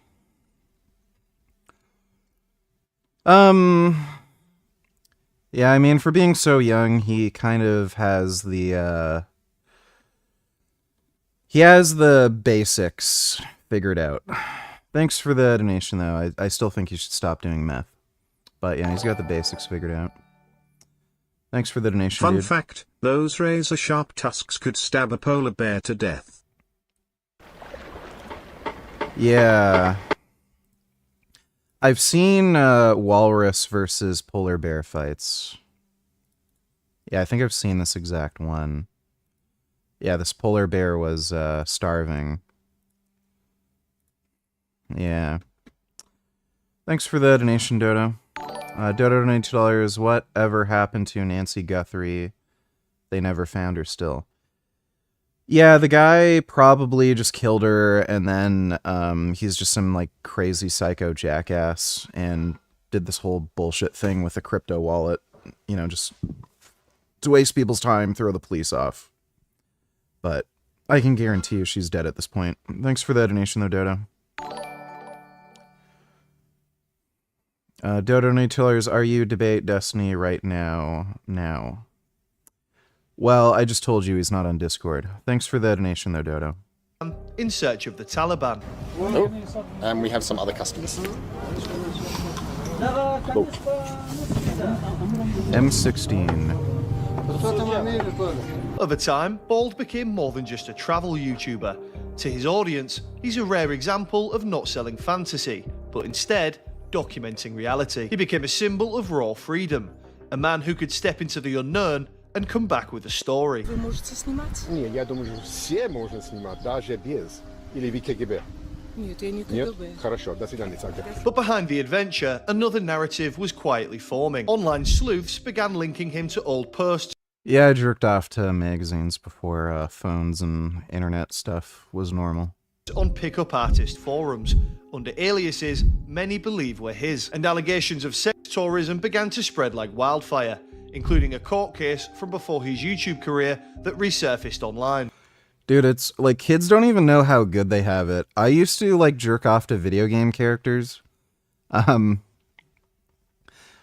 Yeah, I mean, for being so young, he kind of has the, he has the basics figured out. Thanks for the donation, though. I still think you should stop doing meth. But yeah, he's got the basics figured out. Thanks for the donation, Fun dude. fact, those razor-sharp tusks could stab a polar bear to death. Yeah. I've seen walrus versus polar bear fights. Yeah, I think I've seen this exact one. Yeah, this polar bear was starving. Yeah. Thanks for the donation, Dodo. Dodo donated $2. Whatever happened to Nancy Guthrie? They never found her still. Yeah, the guy probably just killed her, and then he's just some like crazy psycho jackass and did this whole bullshit thing with a crypto wallet. You know, just to waste people's time, throw the police off. But I can guarantee you she's dead at this point. Thanks for the donation, though, Dodo. Dodo Tillers, are you debate Destiny right now? Now. Well, I just told you he's not on Discord. Thanks for the donation, though, Dodo. In search of the Taliban. Oh, and we have some other customers. M16. Over time, Bald became more than just a travel YouTuber. To his audience, he's a rare example of not selling fantasy, but instead documenting reality. He became a symbol of raw freedom, a man who could step into the unknown and come back with a story. Вы можете снимать? Не, я думаю, все можно снимать, даже без. Или вы КГБ? Нет, я не КГБ. Хорошо, до свидания, Сага. But behind the adventure, another narrative was quietly forming. Online sleuths began linking him to old posts. Yeah, I jerked off to magazines before phones and internet stuff was normal. On pickup artist forums, under aliases many believe were his, and allegations of sex tourism began to spread like wildfire, including a court case from before his YouTube career that resurfaced online. Dude, it's like kids don't even know how good they have it. I used to like jerk off to video game characters.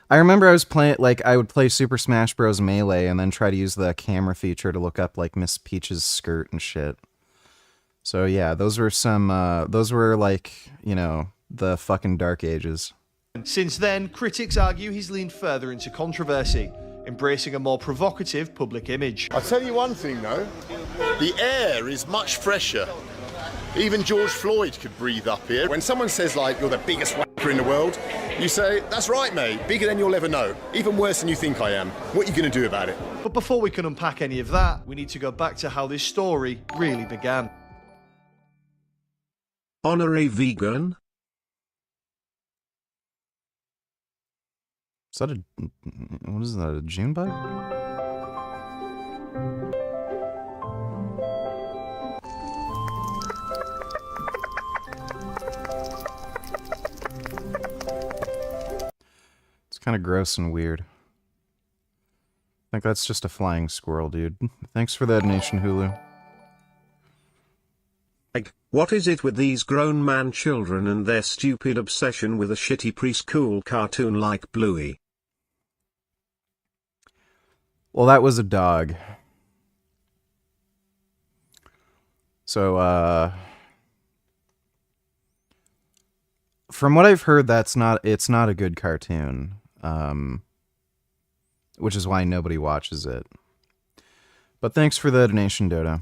I remember I was playing, like, I would play Super Smash Bros. Melee and then try to use the camera feature to look up, like, Miss Peach's skirt and shit. So, yeah, those were some, those were, like, you know, the fucking dark ages. Since then, critics argue he's leaned further into controversy, embracing a more provocative public image. I'll tell you one thing, though. The air is much fresher. Even George Floyd could breathe up here. When someone says, like, you're the biggest wanker in the world, you say, that's right, mate, bigger than you'll ever know. Even worse than you think I am. What are you going to do about it? But before we can unpack any of that, we need to go back to how this story really began. Honor a vegan? Is that a... what is that, a June bug? It's kind of gross and weird. I think that's just a flying squirrel, dude. Thanks for that donation, Hulu. What is it with these grown man children and their stupid obsession with a shitty preschool cartoon like Bluey? Well, that was a dog. So, from what I've heard, it's not a good cartoon. Which is why nobody watches it. But thanks for the donation, Dodo.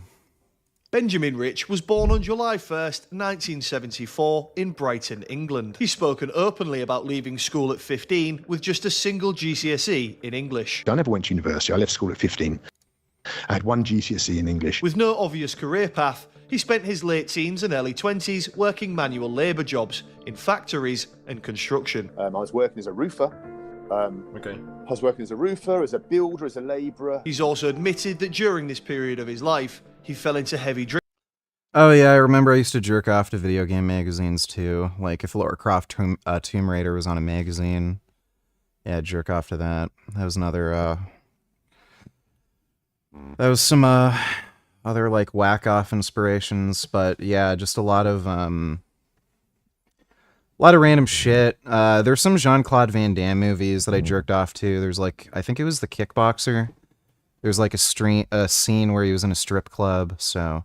Benjamin Rich was born on July 1st, 1974, in Brighton, England. He's spoken openly about leaving school at 15 with just a single GCSE in English. I never went to university. I left school at 15. I had one GCSE in English. With no obvious career path, he spent his late teens and early 20s working manual labour jobs in factories and construction. I was working as a roofer. I was working as a roofer, as a builder, as a labourer. He's also admitted that during this period of his life, he fell into heavy drink. Oh yeah, I remember I used to jerk off to video game magazines too. Like if Lara Croft Tomb Raider was on a magazine, yeah, I'd jerk off to that. That was another, that was some, other like whack-off inspirations, but yeah, just a lot of random shit. There's some Jean-Claude Van Damme movies that I jerked off to. There's like, I think it was The Kickboxer. There's like a scene where he was in a strip club, so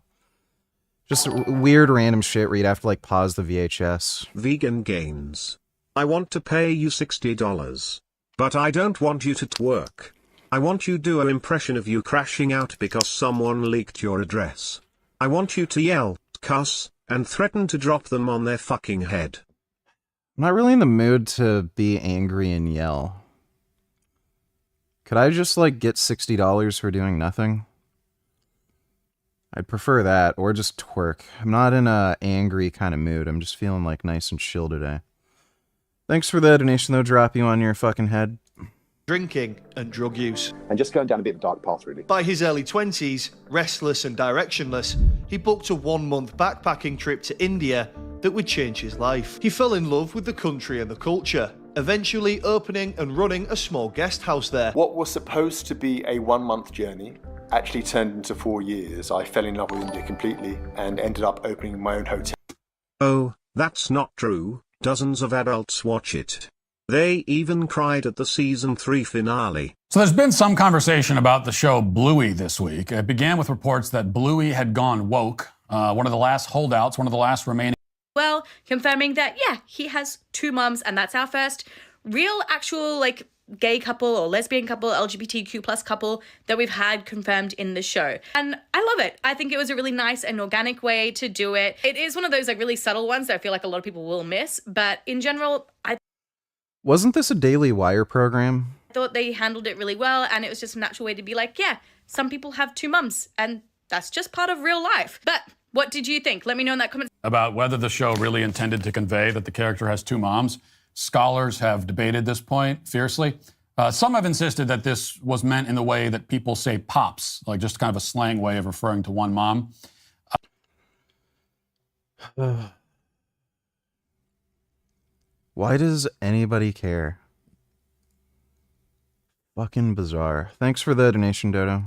just weird random shit where you'd have to like pause the VHS. Vegan gains. I want to pay you $60. But I don't want you to twerk. I want you to do an impression of you crashing out because someone leaked your address. I want you to yell, cuss, and threaten to drop them on their fucking head. I'm not really in the mood to be angry and yell. Could I just, like, get $60 for doing nothing? I'd prefer that, or just twerk. I'm not in a angry kind of mood. I'm just feeling, like, nice and chill today. Thanks for the donation, though. Drop you on your fucking head. Drinking and drug use. And just going down a bit of a dark path, really. By his early 20s, restless and directionless, he booked a 1-month backpacking trip to India that would change his life. He fell in love with the country and the culture, eventually opening and running a small guest house there. What was supposed to be a 1-month journey actually turned into 4 years. I fell in love with India completely and ended up opening my own hotel. Oh, that's not true. Dozens of adults watch it. They even cried at the season 3 finale. So there's been some conversation about the show Bluey this week. It began with reports that Bluey had gone woke, one of the last holdouts, one of the last remaining. Well, confirming that, yeah, he has 2 mums, and that's our first real, actual, like, gay couple or lesbian couple, LGBTQ plus couple that we've had confirmed in the show. And I love it. I think it was a really nice and organic way to do it. It is one of those, like, really subtle ones that I feel like a lot of people will miss, but in general, I Wasn't this a Daily Wire program? thought they handled it really well, and it was just a natural way to be like, yeah, some people have 2 mums, and that's just part of real life. But what did you think? Let me know in that comment. About whether the show really intended to convey that the character has 2 moms. Scholars have debated this point fiercely. Some have insisted that this was meant in the way that people say pops, like just kind of a slang way of referring to one mom. Why does anybody care? Fucking bizarre. Thanks for the donation, Dodo.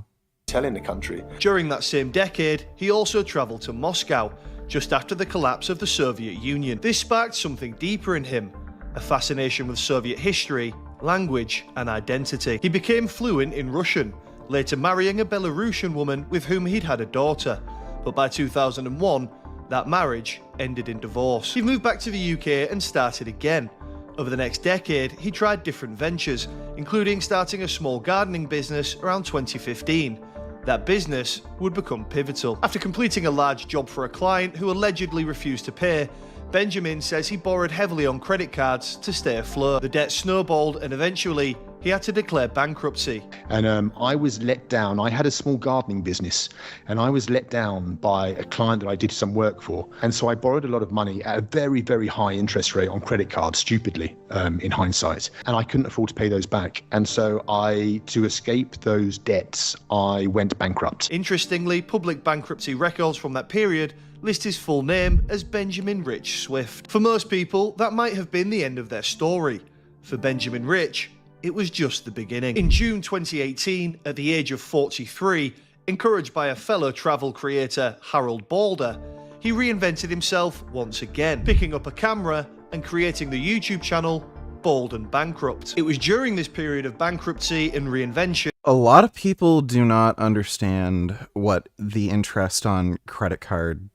In the country. During that same decade, he also travelled to Moscow, just after the collapse of the Soviet Union. This sparked something deeper in him, a fascination with Soviet history, language, and identity. He became fluent in Russian, later marrying a Belarusian woman with whom he'd had a daughter. But by 2001, that marriage ended in divorce. He moved back to the UK and started again. Over the next decade, he tried different ventures, including starting a small gardening business around 2015. That business would become pivotal. After completing a large job for a client who allegedly refused to pay, Benjamin says he borrowed heavily on credit cards to stay afloat. The debt snowballed and eventually he had to declare bankruptcy. And I was let down. I had a small gardening business and I was let down by a client that I did some work for. And so I borrowed a lot of money at a very, very high interest rate on credit cards, stupidly, in hindsight. And I couldn't afford to pay those back. And so to escape those debts, I went bankrupt. Interestingly, public bankruptcy records from that period list his full name as Benjamin Rich Swift. For most people, that might have been the end of their story. For Benjamin Rich, it was just the beginning. In June 2018, at the age of 43, encouraged by a fellow travel creator, Harold Balder, he reinvented himself once again, picking up a camera and creating the YouTube channel Bald and Bankrupt. It was during this period of bankruptcy and reinvention. A lot of people do not understand what the interest on credit card,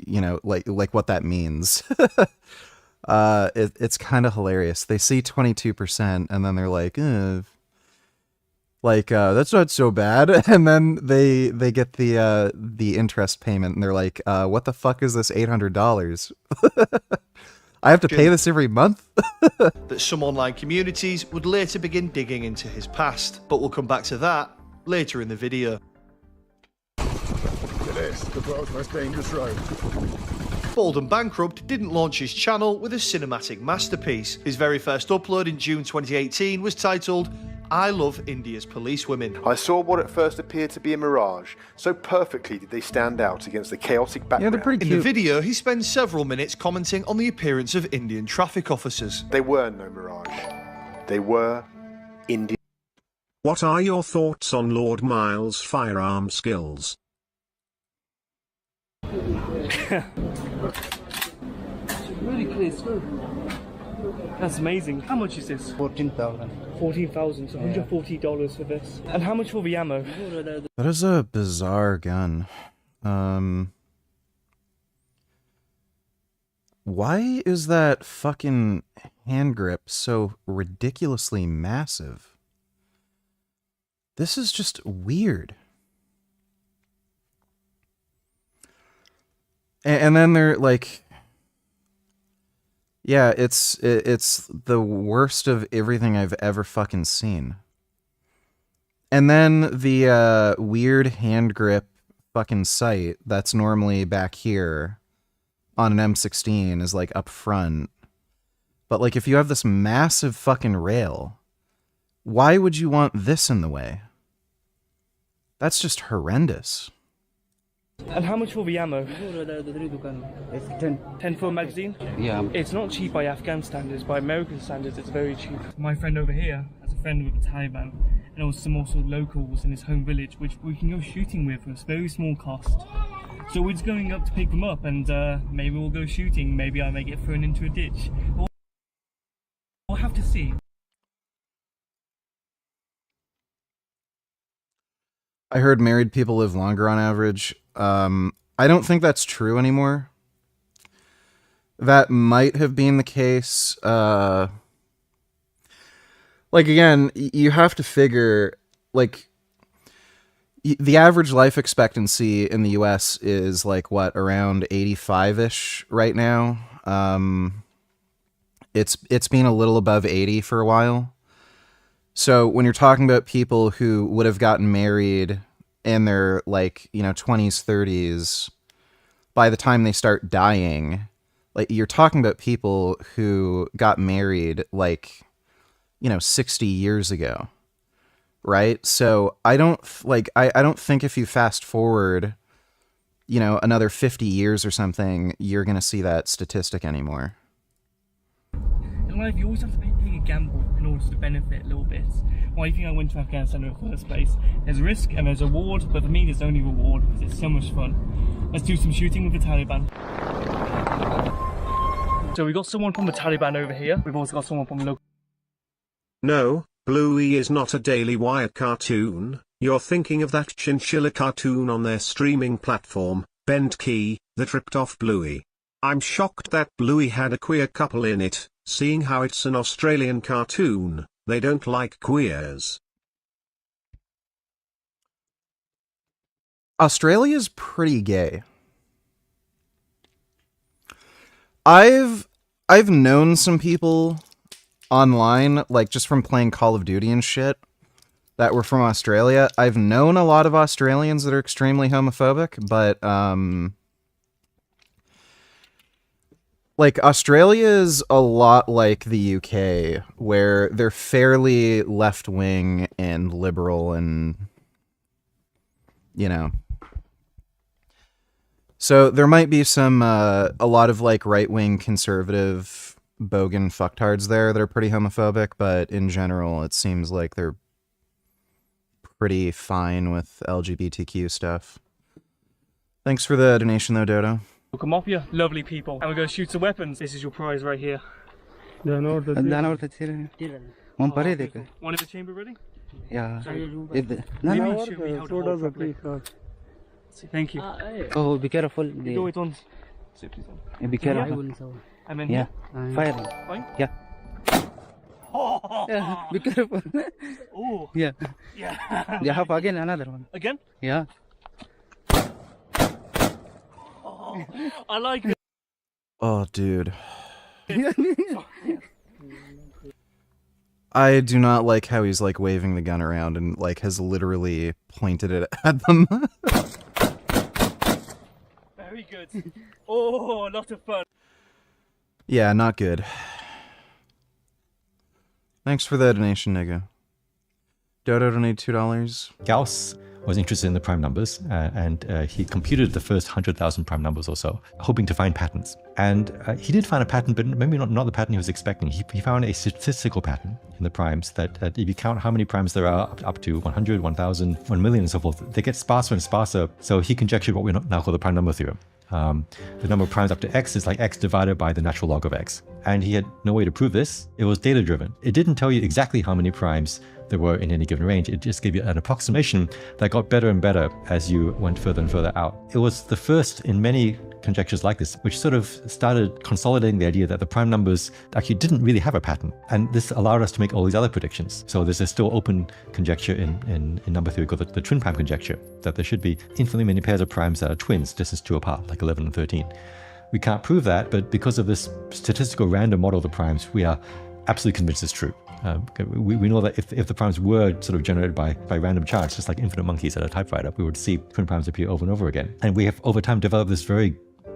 like what that means. It's kind of hilarious. They see 22% and then they're like, that's not so bad. And then they get the interest payment and they're like, what the fuck is this $800? I have to pay this every month? That some online communities would later begin digging into his past, but we'll come back to that later in the video. The world's most dangerous road. Bald and Bankrupt didn't launch his channel with a cinematic masterpiece. His very first upload in June 2018 was titled I Love India's Policewomen. I saw what at first appeared to be a mirage. So perfectly did they stand out against the chaotic background. Yeah, they're pretty cute. In the video, he spends several minutes commenting on the appearance of Indian traffic officers. They were no mirage. They were Indian. What are your thoughts on Lord Miles' firearm skills? Really clear scope. That's amazing. How much is this? 14,000. 14,000, so $140 for this. And how much for the ammo? That is a bizarre gun. Why is that fucking hand grip so ridiculously massive? This is just weird. And then they're like, Yeah, it's the worst of everything I've ever fucking seen. And then the weird hand grip fucking sight that's normally back here on an M16 is like up front. But like if you have this massive fucking rail, why would you want this in the way? That's just horrendous. And how much for the ammo? It's 10. 10 for a magazine? Yeah. It's not cheap by Afghan standards, by American standards it's very cheap. My friend over here has a friend with the Taliban, and also some also locals in his home village, which we can go shooting with for a very small cost. So we're just going up to pick them up, and maybe we'll go shooting, maybe I may get thrown into a ditch. We'll have to see. I heard married people live longer on average. I don't think that's true anymore. That might have been the case. Like, again, you have to figure, like, the average life expectancy in the US is, like, what, around 85-ish right now? It's been a little above 80 for a while. So when you're talking about people who would have gotten married in their, like, 20s, 30s, by the time they start dying, like, you're talking about people who got married, like, 60 years ago, right? So I don't think if you fast forward, another 50 years or something, you're going to see that statistic anymore. In life, you always have to take a gamble in order to benefit a little bit. Why do you think I went to Afghanistan in the first place? There's risk and there's reward, but for me there's only reward because it's so much fun. Let's do some shooting with the Taliban. So we got someone from the Taliban over here. We've also got someone from the local. No, Bluey is not a Daily Wire cartoon. You're thinking of that chinchilla cartoon on their streaming platform, Bend Key, that ripped off Bluey. I'm shocked that Bluey had a queer couple in it, seeing how it's an Australian cartoon. They don't like queers. Australia's pretty gay. I've known some people online, like just from playing Call of Duty and shit, that were from Australia. I've known a lot of Australians that are extremely homophobic, but like, Australia is a lot like the UK, where they're fairly left-wing and liberal and, So there might be a lot of, like, right-wing conservative bogan fucktards there that are pretty homophobic, but in general, it seems like they're pretty fine with LGBTQ stuff. Thanks for the donation, though, Dodo. Local mafia, lovely people. And we're going to shoot some weapons. This is your prize right here. One in the chamber ready? Yeah. Thank you. Oh, be careful. Go it on. Be careful. And then yeah. Fire. Fine? Yeah. Yeah. Be careful. Oh. Yeah. Yeah. You have again another one. Again? Yeah. I like it. Oh, dude. I do not like how he's, like, waving the gun around and, like, has literally pointed it at them. Very good. Oh, a lot of fun. Yeah, not good. Thanks for the donation, nigga. Dodo donated $2. Gauss was interested in the prime numbers, and he computed the first 100,000 prime numbers or so, hoping to find patterns. And he did find a pattern, but maybe not the pattern he was expecting. He found a statistical pattern in the primes that if you count how many primes there are, up to 100, 1,000, 1 million and so forth, they get sparser and sparser. So he conjectured what we now call the prime number theorem. The number of primes up to x is like x divided by the natural log of x. And he had no way to prove this. It was data driven. It didn't tell you exactly how many primes there were in any given range. It just gave you an approximation that got better and better as you went further and further out. It was the first in many conjectures like this, which sort of started consolidating the idea that the prime numbers actually didn't really have a pattern. And this allowed us to make all these other predictions. So there's a still open conjecture in number theory called the twin prime conjecture, that there should be infinitely many pairs of primes that are twins, distance 2 apart, like 11 and 13. We can't prove that, but because of this statistical random model of the primes, we are absolutely convinced it's true. We know that if the primes were sort of generated by random chance, just like infinite monkeys at a typewriter, we would see twin primes appear over and over again. And we have over time developed this very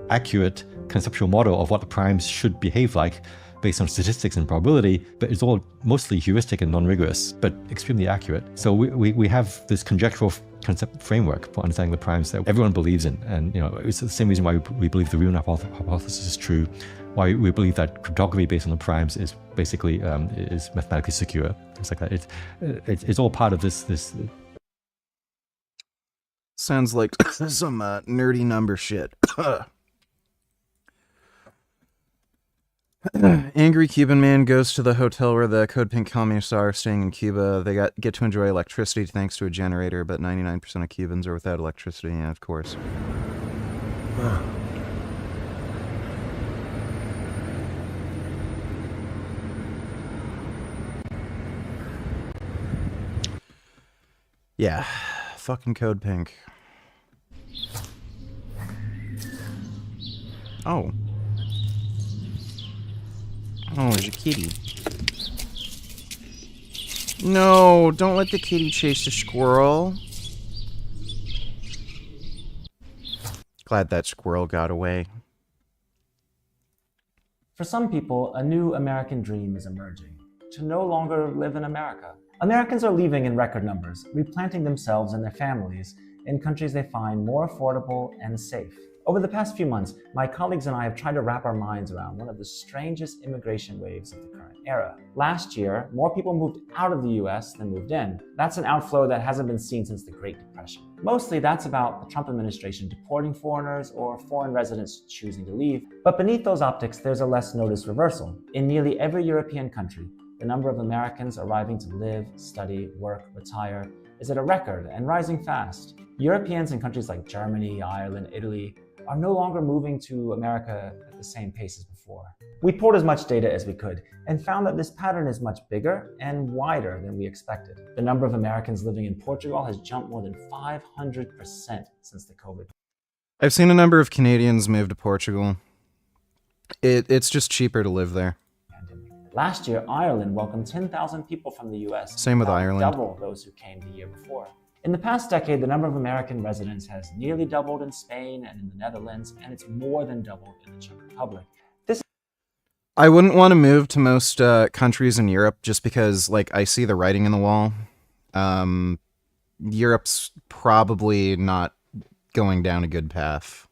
accurate conceptual model of what the primes should behave like based on statistics and probability, but it's all mostly heuristic and non-rigorous, but extremely accurate. So we have this conjectural concept framework for understanding the primes that everyone believes in. And it's the same reason why we believe the Rune hypothesis is true, why we believe that cryptography based on the primes is basically is mathematically secure. It's like that. It's all part of this. Sounds like some nerdy number shit. Angry Cuban man goes to the hotel where the Code Pink communists are staying in Cuba. They get to enjoy electricity thanks to a generator, but 99% of Cubans are without electricity, yeah, of course. Yeah, fucking Code Pink. Oh. Oh, there's a kitty. No, don't let the kitty chase the squirrel. Glad that squirrel got away. For some people, a new American dream is emerging, to no longer live in America. Americans are leaving in record numbers, replanting themselves and their families in countries they find more affordable and safe. Over the past few months, my colleagues and I have tried to wrap our minds around one of the strangest immigration waves of the current era. Last year, more people moved out of the US than moved in. That's an outflow that hasn't been seen since the Great Depression. Mostly that's about the Trump administration deporting foreigners or foreign residents choosing to leave. But beneath those optics, there's a less noticed reversal. In nearly every European country, the number of Americans arriving to live, study, work, retire is at a record and rising fast. Europeans in countries like Germany, Ireland, Italy are no longer moving to America at the same pace as before. We poured as much data as we could and found that this pattern is much bigger and wider than we expected. The number of Americans living in Portugal has jumped more than 500% since the COVID. I've seen a number of Canadians move to Portugal. It's just cheaper to live there. Last year, Ireland welcomed 10,000 people from the US. Same with Ireland. Double those who came the year before. In the past decade, the number of American residents has nearly doubled in Spain and in the Netherlands, and it's more than doubled in the Czech Republic. I wouldn't want to move to most countries in Europe just because, like, I see the writing in the wall. Europe's probably not going down a good path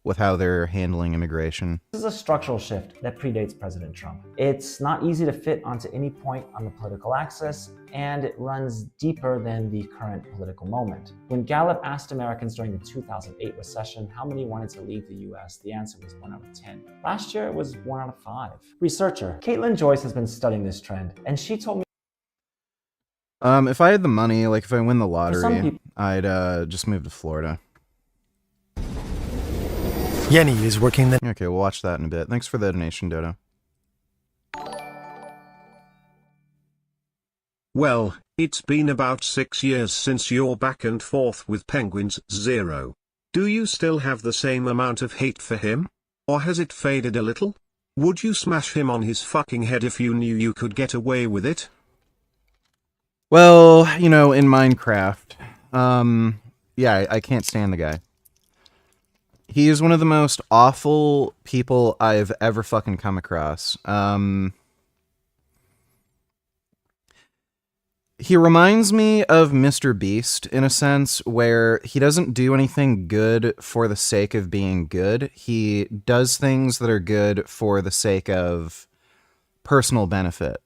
with how they're handling immigration. This is a structural shift that predates President Trump. It's not easy to fit onto any point on the political axis, and it runs deeper than the current political moment. When Gallup asked Americans during the 2008 recession how many wanted to leave the US, the answer was 1 out of 10. Last year, it was 1 out of 5. Researcher Caitlin Joyce has been studying this trend, and she told me if I had the money, like if I win the lottery, I'd just move to Florida. Yenny is working the... Okay, we'll watch that in a bit. Thanks for the donation, Dodo. Well, it's been about 6 years since you're back and forth with Penguins Zero. Do you still have the same amount of hate for him? Or has it faded a little? Would you smash him on his fucking head if you knew you could get away with it? Well, you know, in Minecraft, yeah, I can't stand the guy. He is one of the most awful people I've ever fucking come across. He reminds me of Mr. Beast in a sense where he doesn't do anything good for the sake of being good. He does things that are good for the sake of personal benefit.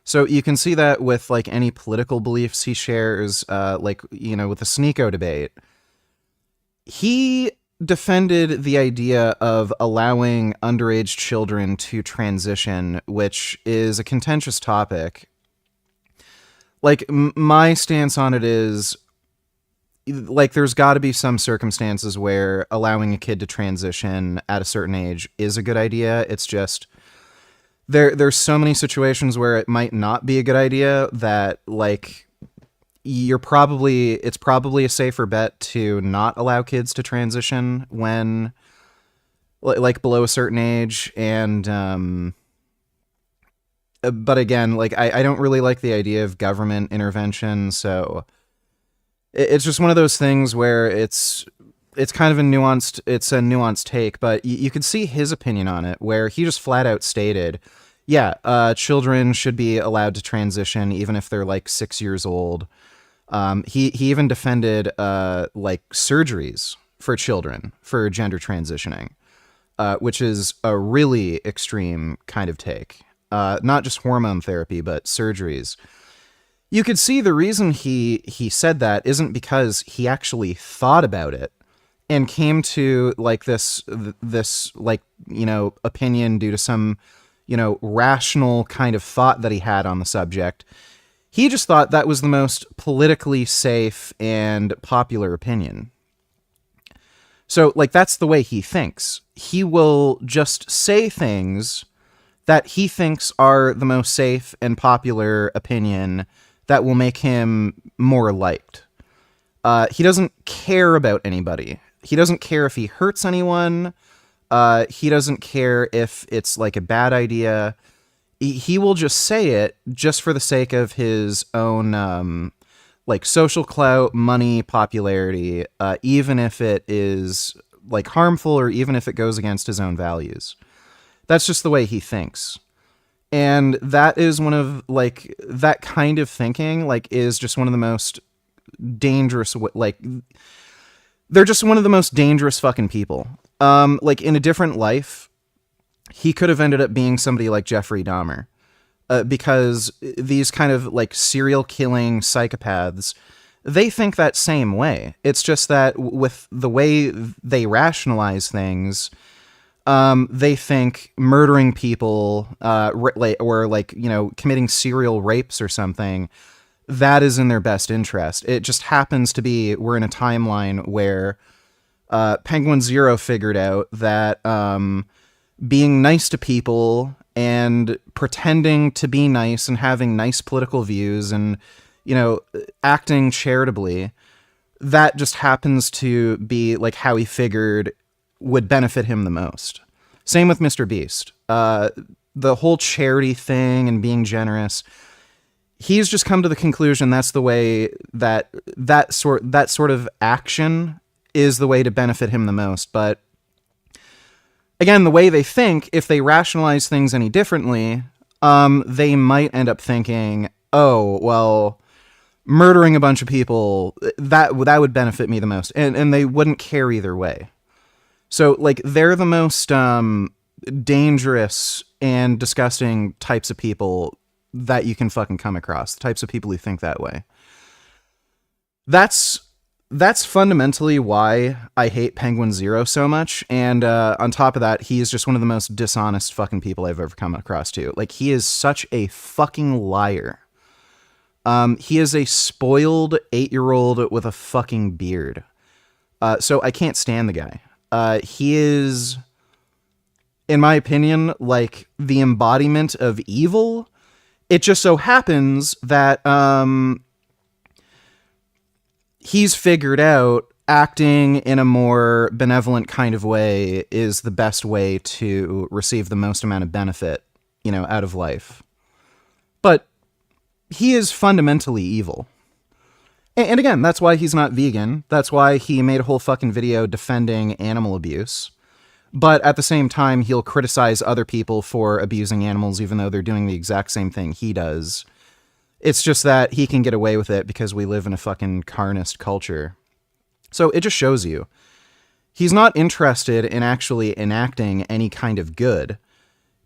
So you can see that with like any political beliefs he shares, like, you know, with the Sneeko debate. He defended the idea of allowing underage children to transition, which is a contentious topic. Like, my stance on it is, like, there's got to be some circumstances where allowing a kid to transition at a certain age is a good idea. It's just, there's so many situations where it might not be a good idea that, like, it's probably a safer bet to not allow kids to transition when like below a certain age, and but again, like I don't really like the idea of government intervention, so it's just one of those things where it's kind of a nuanced take, but you could see his opinion on it, where he just flat out stated, yeah, children should be allowed to transition even if they're like 6 years old. He even defended like surgeries for children for gender transitioning, which is a really extreme kind of take. Not just hormone therapy, but surgeries. You could see the reason he said that isn't because he actually thought about it and came to like this like, you know, opinion due to some, you know, rational kind of thought that he had on the subject. He just thought that was the most politically safe and popular opinion. So, like, that's the way he thinks. He will just say things that he thinks are the most safe and popular opinion that will make him more liked. He doesn't care about anybody. He doesn't care if he hurts anyone. He doesn't care if it's like a bad idea. He will just say it just for the sake of his own like social clout, money, popularity, even if it is like harmful or even if it goes against his own values. That's just the way he thinks. And that is one of like that kind of thinking like is just one of the most dangerous, like they're just one of the most dangerous fucking people. Like in a different life, he could have ended up being somebody like Jeffrey Dahmer, because these kind of like serial killing psychopaths, they think that same way. It's just that with the way they rationalize things, they think murdering people, or like, you know, committing serial rapes or something, that is in their best interest. It just happens to be we're in a timeline where Penguin Zero figured out that being nice to people and pretending to be nice and having nice political views and, you know, acting charitably, that just happens to be like how he figured would benefit him the most. Same with Mr. Beast. The whole charity thing and being generous, he's just come to the conclusion that's the way that sort of action is the way to benefit him the most. But again, the way they think, if they rationalize things any differently, they might end up thinking, oh, well, murdering a bunch of people, that would benefit me the most. And they wouldn't care either way. So, like, they're the most dangerous and disgusting types of people that you can fucking come across. The types of people who think that way. That's fundamentally why I hate Penguin Zero so much. And on top of that, he is just one of the most dishonest fucking people I've ever come across too. Like, he is such a fucking liar. He is a spoiled 8-year-old with a fucking beard. So I can't stand the guy. He is, in my opinion, like the embodiment of evil. It just so happens that he's figured out acting in a more benevolent kind of way is the best way to receive the most amount of benefit, you know, out of life. But he is fundamentally evil. And again, that's why he's not vegan. That's why he made a whole fucking video defending animal abuse. But at the same time, he'll criticize other people for abusing animals, even though they're doing the exact same thing he does. It's just that he can get away with it because we live in a fucking carnist culture. So it just shows you. He's not interested in actually enacting any kind of good.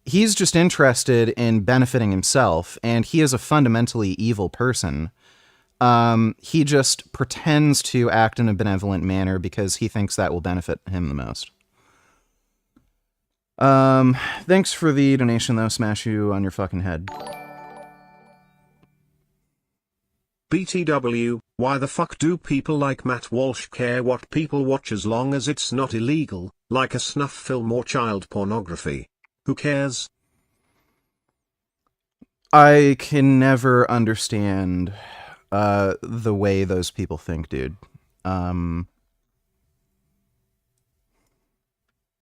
He's just interested in benefiting himself, and he is a fundamentally evil person. He just pretends to act in a benevolent manner because he thinks that will benefit him the most. Thanks for the donation, though. Smash you on your fucking head. BTW, why the fuck do people like Matt Walsh care what people watch as long as it's not illegal, like a snuff film or child pornography? Who cares? I can never understand the way those people think, dude.